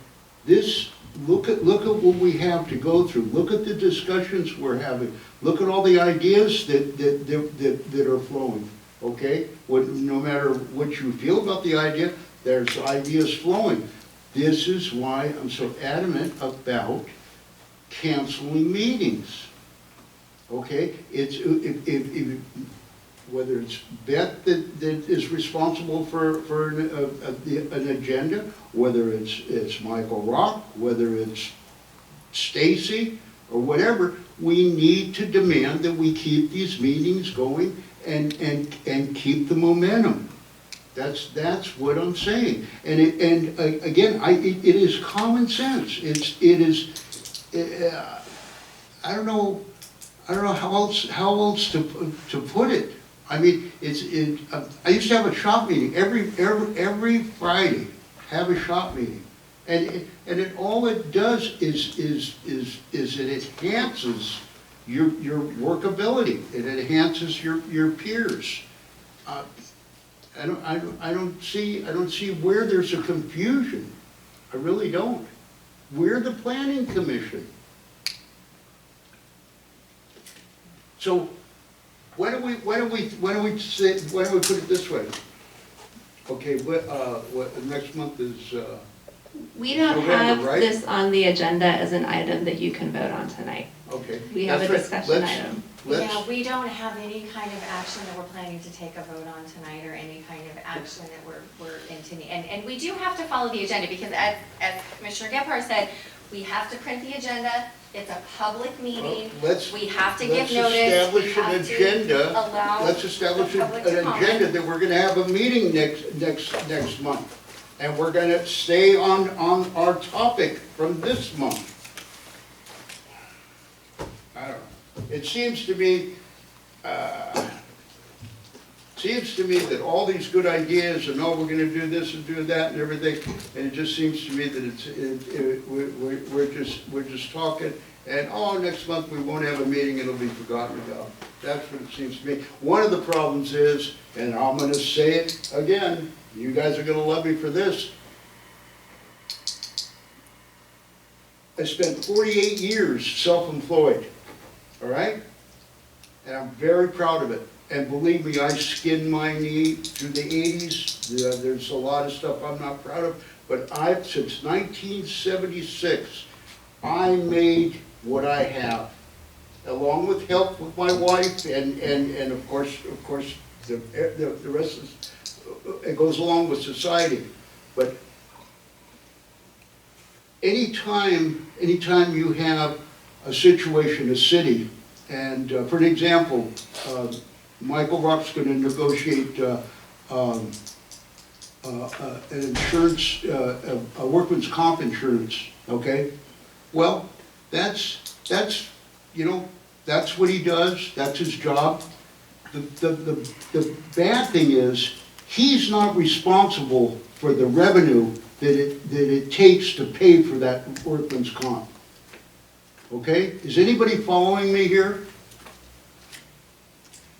Speaker 7: this, look at what we have to go through. Look at the discussions we're having. Look at all the ideas that are flowing, okay? No matter what you feel about the idea, there's ideas flowing. This is why I'm so adamant about canceling meetings, okay? Whether it's Beth that is responsible for an agenda, whether it's Michael Rock, whether it's Stacy, or whatever, we need to demand that we keep these meetings going and keep the momentum. That's what I'm saying. And again, it is common sense. I don't know how else to put it. I mean, I used to have a shop meeting every Friday. Have a shop meeting, and all it does is it enhances your workability. It enhances your peers. I don't see where there's a confusion. I really don't. We're the planning commission. So why don't we put it this way? Okay, next month is,
Speaker 4: We don't
Speaker 7: November,
Speaker 4: have
Speaker 7: right?
Speaker 4: this on the agenda as an item that you can vote on tonight.
Speaker 7: okay.
Speaker 4: We have a
Speaker 7: That's right.
Speaker 4: discussion item.
Speaker 2: Yeah, we don't have any kind of action that we're planning to take a vote on tonight, or any kind of action that we're into.
Speaker 1: And we do have to follow the agenda, because as Commissioner Gephardt said, we have to print the agenda, it's a public meeting, we have to give notice, we
Speaker 7: Establish an
Speaker 1: have to
Speaker 7: agenda.
Speaker 1: allow
Speaker 7: Let's establish
Speaker 1: the
Speaker 7: an
Speaker 1: public to comment.
Speaker 7: agenda that we're gonna have a meeting next month. And we're gonna stay on our topic from this month. I don't know. It seems to me that all these good ideas and, oh, we're gonna do this and do that and everything, and it just seems to me that we're just talking, and, oh, next month we won't have a meeting, it'll be forgotten about. That's what it seems to me. One of the problems is, and I'm gonna say it again, you guys are gonna love me for this, I spent 48 years self-employed, all right? And I'm very proud of it. And believe me, I skinned my knee through the 80s. There's a lot of stuff I'm not proud of, but since 1976, I made what I have, along with help with my wife, and of course, the rest of it goes along with society. But anytime you have a situation, a city, and for an example, Michael Rock's going to negotiate an insurance, a workman's comp insurance, okay? Well, that's what he does, that's his job. The bad thing is, he's not responsible for the revenue that it takes to pay for that workman's comp. Okay? Is anybody following me here?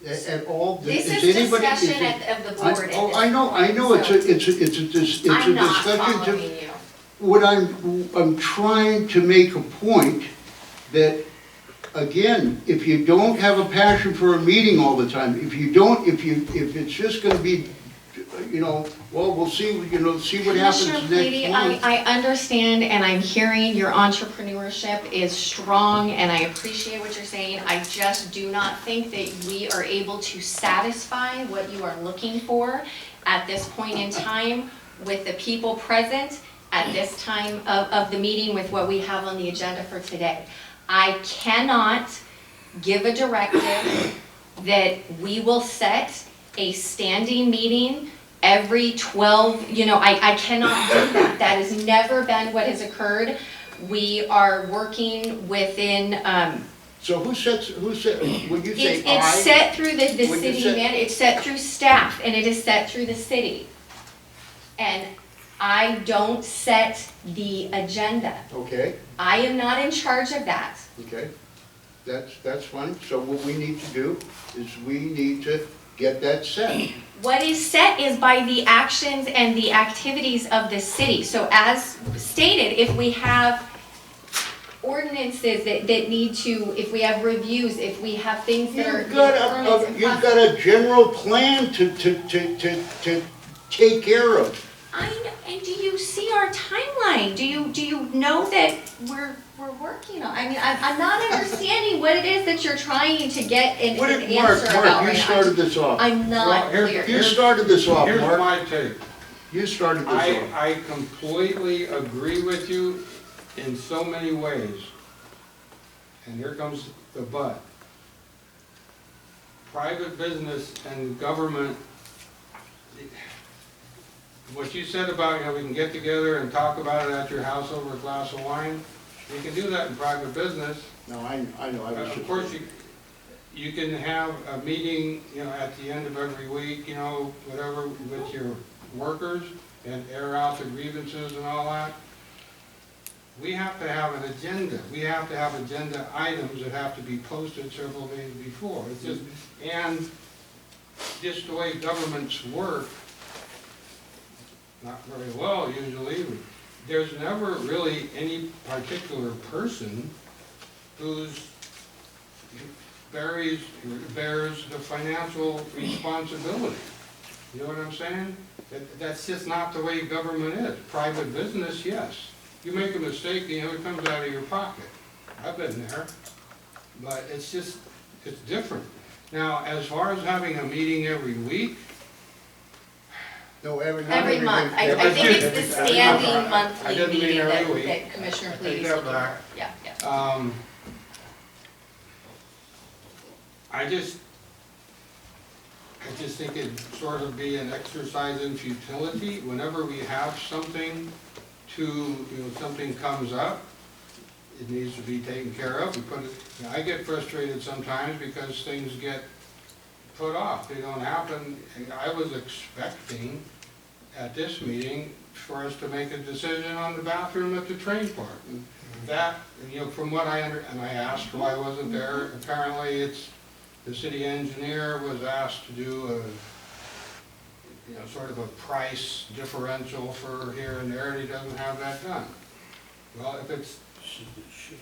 Speaker 7: At all?
Speaker 1: This
Speaker 7: Is
Speaker 1: is
Speaker 7: anybody-
Speaker 1: discussion of the board.
Speaker 7: Oh, I know, it's a discussion.
Speaker 1: I'm not following you.
Speaker 7: What I'm trying to make a point that, again, if you don't have a passion for a meeting all the time, if it's just gonna be, well, we'll see, see what happens
Speaker 1: Commissioner
Speaker 7: next
Speaker 1: Plady,
Speaker 7: month.
Speaker 1: I understand, and I'm hearing your entrepreneurship is strong, and I appreciate what you're saying. I just do not think that we are able to satisfy what you are looking for at this point in time with the people present at this time of the meeting with what we have on the agenda for today. I cannot give a directive that we will set a standing meeting every 12, I cannot do that. That has never been what has occurred. We are working within,
Speaker 7: So who sets, when you say
Speaker 1: it's
Speaker 7: I?
Speaker 1: set through the
Speaker 7: When you
Speaker 1: city
Speaker 7: said-
Speaker 1: it's set through staff, and it is set through the city. And I don't set the agenda.
Speaker 7: Okay,
Speaker 1: I am not in charge of that.
Speaker 7: okay, that's fine. So what we need to do is we need to get that set.
Speaker 1: What is set is by the actions and the activities of the city. So as stated, if we have ordinances that need to, if we have reviews, if we have things that are.
Speaker 7: You've got a general plan to take care of.
Speaker 1: I know, and do you see our timeline? Do you know that we're working on? I mean, I'm not understanding what it is that you're trying to get an
Speaker 7: What
Speaker 1: answer
Speaker 7: did, Mark,
Speaker 1: about
Speaker 7: you
Speaker 1: right now.
Speaker 7: started this off.
Speaker 1: I'm not
Speaker 8: Well,
Speaker 1: clear.
Speaker 7: You started this off,
Speaker 8: Here's
Speaker 7: Mark.
Speaker 8: my take.
Speaker 7: You started this off.
Speaker 8: I completely agree with you in so many ways. And here comes the but. Private business and government, what you said about, we can get together and talk about it at your house over a glass of wine, we can do that in private business.
Speaker 7: No, I know, I was just.
Speaker 8: Of course, you can have a meeting, at the end of every week, whatever, with your workers and air out the grievances and all that. We have to have an agenda. We have to have agenda items that have to be posted several days before. It's just, and just the way governments work, not very well usually. There's never really any particular person who's bears the financial responsibility. You know what I'm saying? That's just not the way government is. Private business, yes. You make a mistake, it comes out of your pocket. I've been there. But it's different. Now, as far as having a meeting every week,
Speaker 7: No, not
Speaker 1: Every month. I
Speaker 7: every
Speaker 1: think it's the
Speaker 7: every-
Speaker 1: standing
Speaker 8: I
Speaker 1: monthly
Speaker 8: didn't mean
Speaker 1: meeting
Speaker 8: every week.
Speaker 1: that Commissioner
Speaker 8: I
Speaker 1: Pledy's
Speaker 8: take that
Speaker 1: looking
Speaker 8: back.
Speaker 1: for. Yeah.
Speaker 8: I just think it'd sort of be an exercise in futility. Whenever we have something something comes up, it needs to be taken care of. I get frustrated sometimes because things get put off. They don't happen. And I was expecting at this meeting for us to make a decision on the bathroom at the train park. That, from what I and I asked why I wasn't there. Apparently it's, the city engineer was asked to do sort of a price differential for here and there, and he doesn't have that done. Well,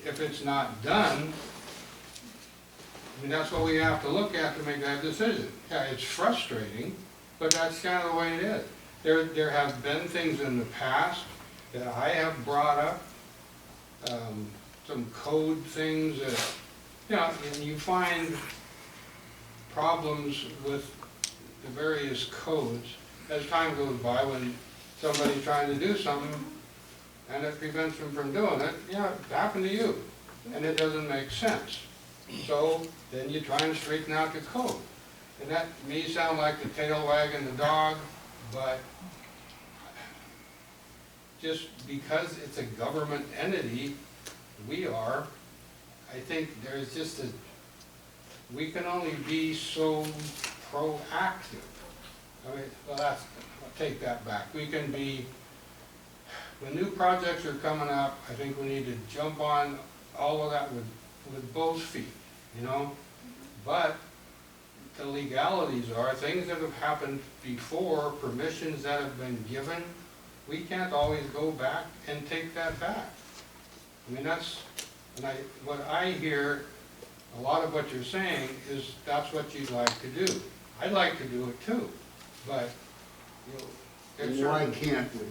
Speaker 8: if it's not done, that's what we have to look at to make that decision. Yeah, it's frustrating, but that's kind of the way it is. There have been things in the past that I have brought up, some code things that, and you find problems with the various codes as time goes by when somebody's trying to do something and it prevents them from doing it. It happened to you, and it doesn't make sense. So then you try and straighten out the code. And that may sound like the tail wagging the dog, but just because it's a government entity, I think there's just we can only be so proactive. I'll take that back. We can be, when new projects are coming up, I think we need to jump on all of that with both feet, But the legalities are things that have happened before, permissions that have been given. We can't always go back and take that back. What I hear, a lot of what you're saying is that's what you'd like to do. I'd like to do it too, but, there's
Speaker 7: Why
Speaker 8: certain-
Speaker 7: can't we?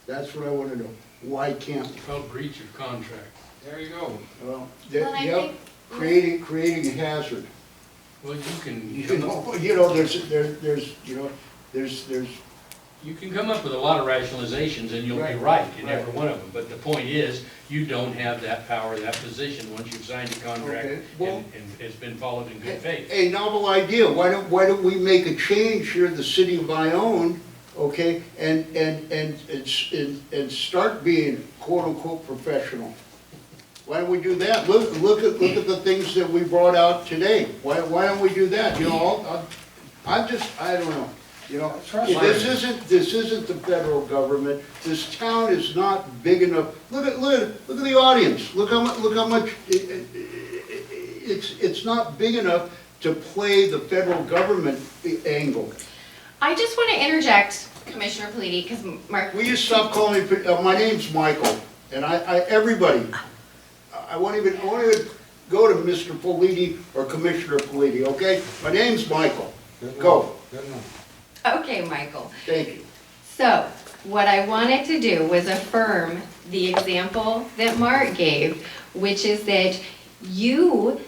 Speaker 7: That's what I want to know. Why can't we?
Speaker 6: It's called breach of contract.
Speaker 8: There you go.
Speaker 7: Well,
Speaker 1: Well, I think-
Speaker 7: creating a hazard.
Speaker 6: Well, you can,
Speaker 7: There's,
Speaker 6: you can come up with a lot of rationalizations and you'll be
Speaker 7: Right,
Speaker 6: right in every one of them. But the point is, you don't have that power, that position, once you've signed a contract
Speaker 7: Okay, well-
Speaker 6: and it's been followed in good faith.
Speaker 7: a novel idea. Why don't we make a change here in the city of Ione okay? And start being quote-unquote professional. Why don't we do that? Look at the things that we brought out today. Why don't we do that? You know, I don't know. You know, this isn't the federal government. This town is not big enough. Look at the audience. Look how much it's not big enough to play the federal government angle.
Speaker 1: I just want to interject, Commissioner Politi, because Mark.
Speaker 7: Will you stop calling me? My name's Michael, and everybody. I won't even go to Mr. Politi or Commissioner Politi. Okay, my name's Michael. Go.
Speaker 8: Good enough.
Speaker 1: Okay, Michael.
Speaker 7: Thank you.
Speaker 1: So, what I wanted to do was affirm the example that Mark gave, which is that you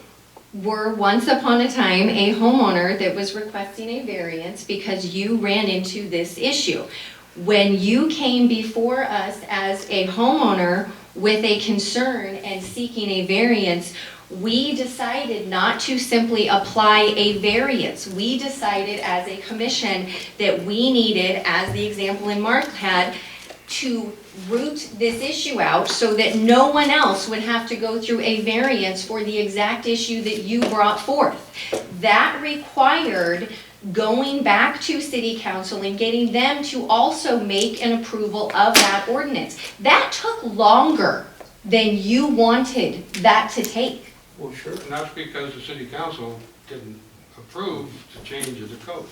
Speaker 1: were once upon a time a homeowner that was requesting a variance because you ran into this issue. When you came before us as a homeowner with a concern and seeking a variance, we decided not to simply apply a variance. We decided as a commission that we needed, as the example in Mark had, to root this issue out so that no one else would have to go through a variance for the exact issue that you brought forth. That required going back to City Council and getting them to also make an approval of that ordinance. That took longer than you wanted that to take.
Speaker 7: Well, sure.
Speaker 8: And that's because the city council didn't approve to change the code.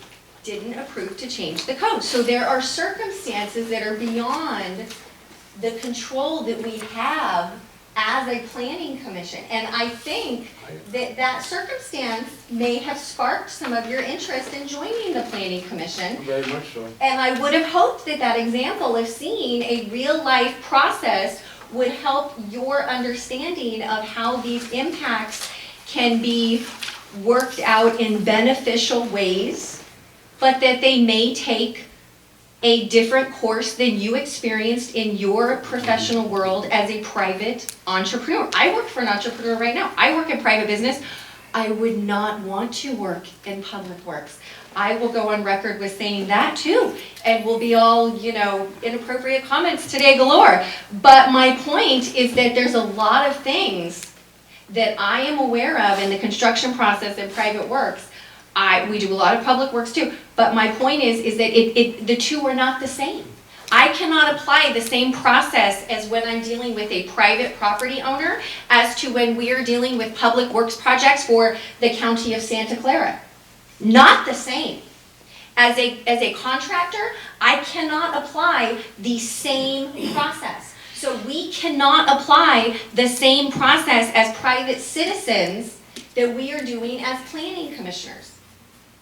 Speaker 1: Didn't approve to change the code. So there are circumstances that are beyond the control that we have as a planning commission. And I think that that circumstance may have sparked some of your interest in joining the planning commission.
Speaker 7: Very much so.
Speaker 1: And I would have hoped that that example of seeing a real-life process would help your understanding of how these impacts can be worked out in beneficial ways, but that they may take a different course than you experienced in your professional world as a private entrepreneur. I work for an entrepreneur right now. I work in private business. I would not want to work in public works. I will go on record with saying that too, and we'll be all, inappropriate comments today galore. But my point is that there's a lot of things that I am aware of in the construction process in private works. We do a lot of public works too, but my point is that the two are not the same. I cannot apply the same process as when I'm dealing with a private property owner as to when we are dealing with public works projects for the county of Santa Clara. Not the same. As a contractor, I cannot apply the same process. So we cannot apply the same process as private citizens that we are doing as planning commissioners.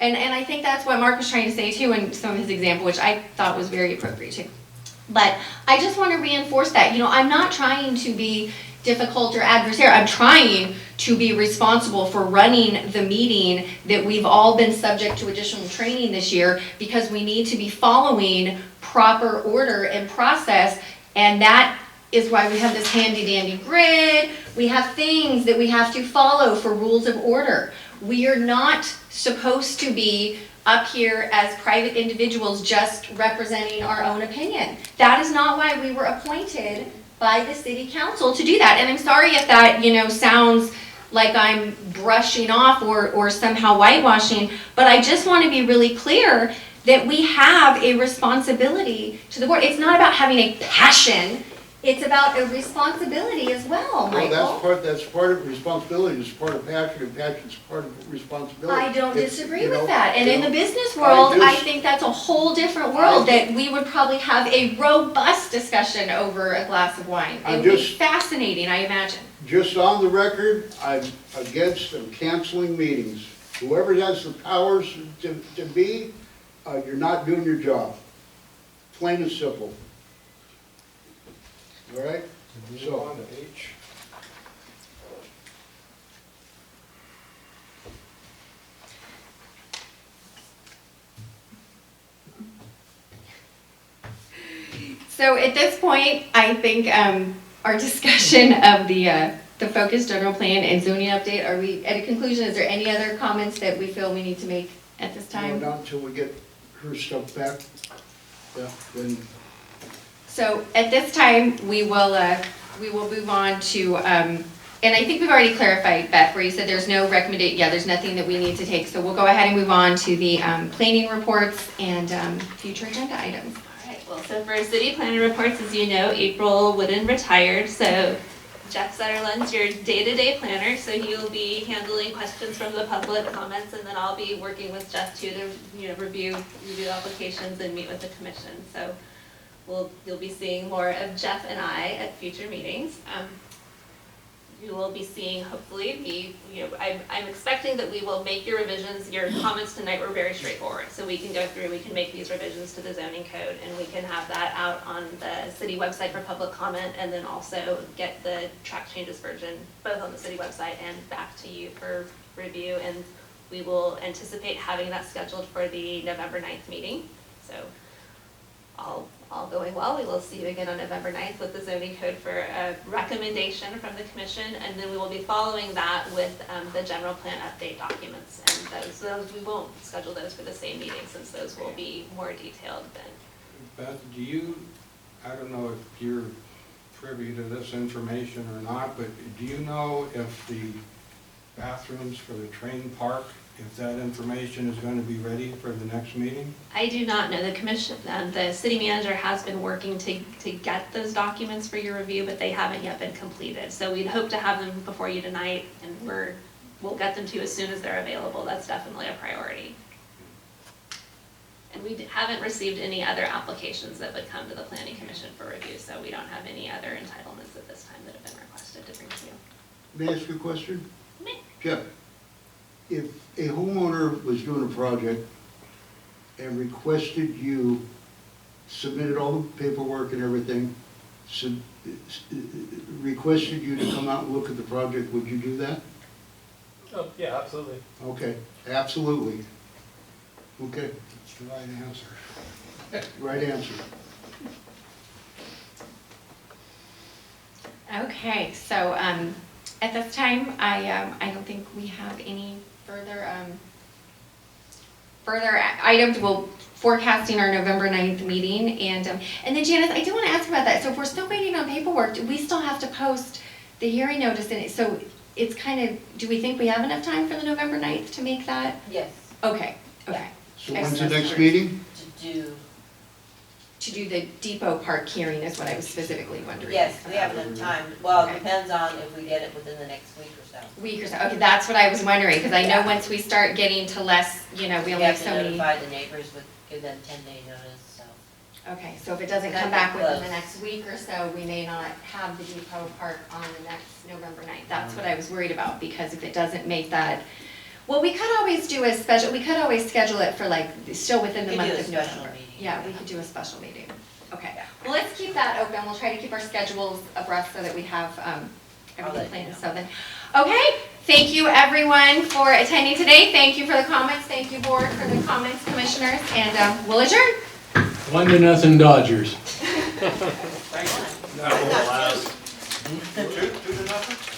Speaker 1: And I think that's what Mark was trying to say too in some of his example, which I thought was very appropriate too. But I just want to reinforce that, I'm not trying to be difficult or adversarial. I'm trying to be responsible for running the meeting that we've all been subject to additional training this year because we need to be following proper order and process, and that is why we have this handy dandy grid. We have things that we have to follow for rules of order. We are not supposed to be up here as private individuals just representing our own opinion. That is not why we were appointed by the city council to do that. And I'm sorry if that, sounds like I'm brushing off or somehow whitewashing, but I just want to be really clear that we have a responsibility to the board. It's not about having a passion. It's about a responsibility as well, Michael.
Speaker 7: Well, that's part of responsibility. It's part of passion, and passion's part of responsibility.
Speaker 1: I don't
Speaker 7: It's,
Speaker 1: disagree
Speaker 7: you know,
Speaker 1: with that. And
Speaker 7: you
Speaker 1: in
Speaker 7: know,
Speaker 1: the business world, I
Speaker 7: just-
Speaker 1: think that's a whole different world that we would probably have a robust discussion over a glass of wine. It would be fascinating, I imagine.
Speaker 7: Just on the record, I'm against them canceling meetings. Whoever has the powers to be, you're not doing your job. Plain and simple. All right?
Speaker 8: Move on to H.
Speaker 1: So at this point, I think our discussion of the focused general plan and zoning update, are we at a conclusion? Is there any other comments that we feel we need to make at this time?
Speaker 7: No, not until we get her stuff back. Yeah, then,
Speaker 1: So at this time, we will move on to, and I think we've already clarified, Beth, where you said there's no recommendation, yeah, there's nothing that we need to take. So we'll go ahead and move on to the planning reports and future agenda items.
Speaker 4: All right, well, so for city planner reports, as you know, April Wooden retired, so Jeff Sutherland's your day-to-day planner, so he'll be handling questions from the public, comments, and then I'll be working with Jeff too to, review applications and meet with the commission. So you'll be seeing more of Jeff and I at future meetings. You will be seeing, hopefully, I'm expecting that we will make your revisions. Your comments tonight were very straightforward, so we can go through, we can make these revisions to the zoning code, and we can have that out on the city website for public comment, and then also get the track changes version both on the city website and back to you for review, and we will anticipate having that scheduled for the November 9th meeting. So all going well, we will see you again on November 9th with the zoning code for a recommendation from the commission, and then we will be following that with the general plan update documents, and those we won't schedule those for the same meeting since those will be more detailed then.
Speaker 8: Beth, I don't know if you're privy to this information or not, but do you know if the bathrooms for the train park, if that information is going to be ready for the next meeting?
Speaker 4: I do not know. The commission, the city manager has been working to get those documents for your review, but they haven't yet been completed. So we'd hope to have them before you tonight, and we'll get them to you as soon as they're available. That's definitely a priority. And we haven't received any other applications that would come to the planning commission for review, so we don't have any other entitlements at this time that have been requested to bring to you.
Speaker 7: may I ask you a question?
Speaker 4: Me.
Speaker 7: Jeff, if a homeowner was doing a project and requested you, submitted all the paperwork and everything, requested you to come out and look at the project, would you do that?
Speaker 11: Oh, yeah, absolutely.
Speaker 7: Okay, absolutely. Okay,
Speaker 8: That's the right answer.
Speaker 7: right answer.
Speaker 1: Okay, so at this time, I don't think we have any further items. We'll forecasting our November 9th meeting, and then Janice, I do want to ask about that. So if we're still waiting on paperwork, do we still have to post the hearing notice in it? So it's kind of, do we think we have enough time for the November 9th to make that?
Speaker 2: Yes,
Speaker 1: Okay, okay.
Speaker 7: So when's the next meeting?
Speaker 2: to do,
Speaker 1: To do the Depot Park hearing is what I was specifically wondering.
Speaker 2: yes, we have enough time. Well, it
Speaker 1: Okay.
Speaker 2: depends on if we get it within the next week or so.
Speaker 1: Week or so, okay, that's what I was wondering, because I know
Speaker 2: Yeah.
Speaker 1: once we start getting to less, we only have so
Speaker 2: We have to
Speaker 1: many.
Speaker 2: notify the neighbors give them 10-day notice, so.
Speaker 1: Okay, so if it doesn't come back within the next week or so, we may not have the Depot Park on the next November 9th. That's what I was worried about, because if it doesn't make that, well, we could always do a special, we could always schedule it for still within the
Speaker 2: We could
Speaker 1: month
Speaker 2: do a
Speaker 1: of
Speaker 2: special
Speaker 1: November.
Speaker 2: meeting.
Speaker 1: Yeah, we could do a special meeting. Okay,
Speaker 2: Yeah.
Speaker 1: well, let's keep that open. We'll try to keep our schedules abreast so that we have everything
Speaker 2: let you
Speaker 1: planned.
Speaker 2: know.
Speaker 1: So then, okay, thank you everyone for attending today. Thank you for the comments. Thank you, board, for the comments, commissioners, and we'll adjourn.
Speaker 6: 1-0 Dodgers.
Speaker 9: That will last.
Speaker 8: 2-0?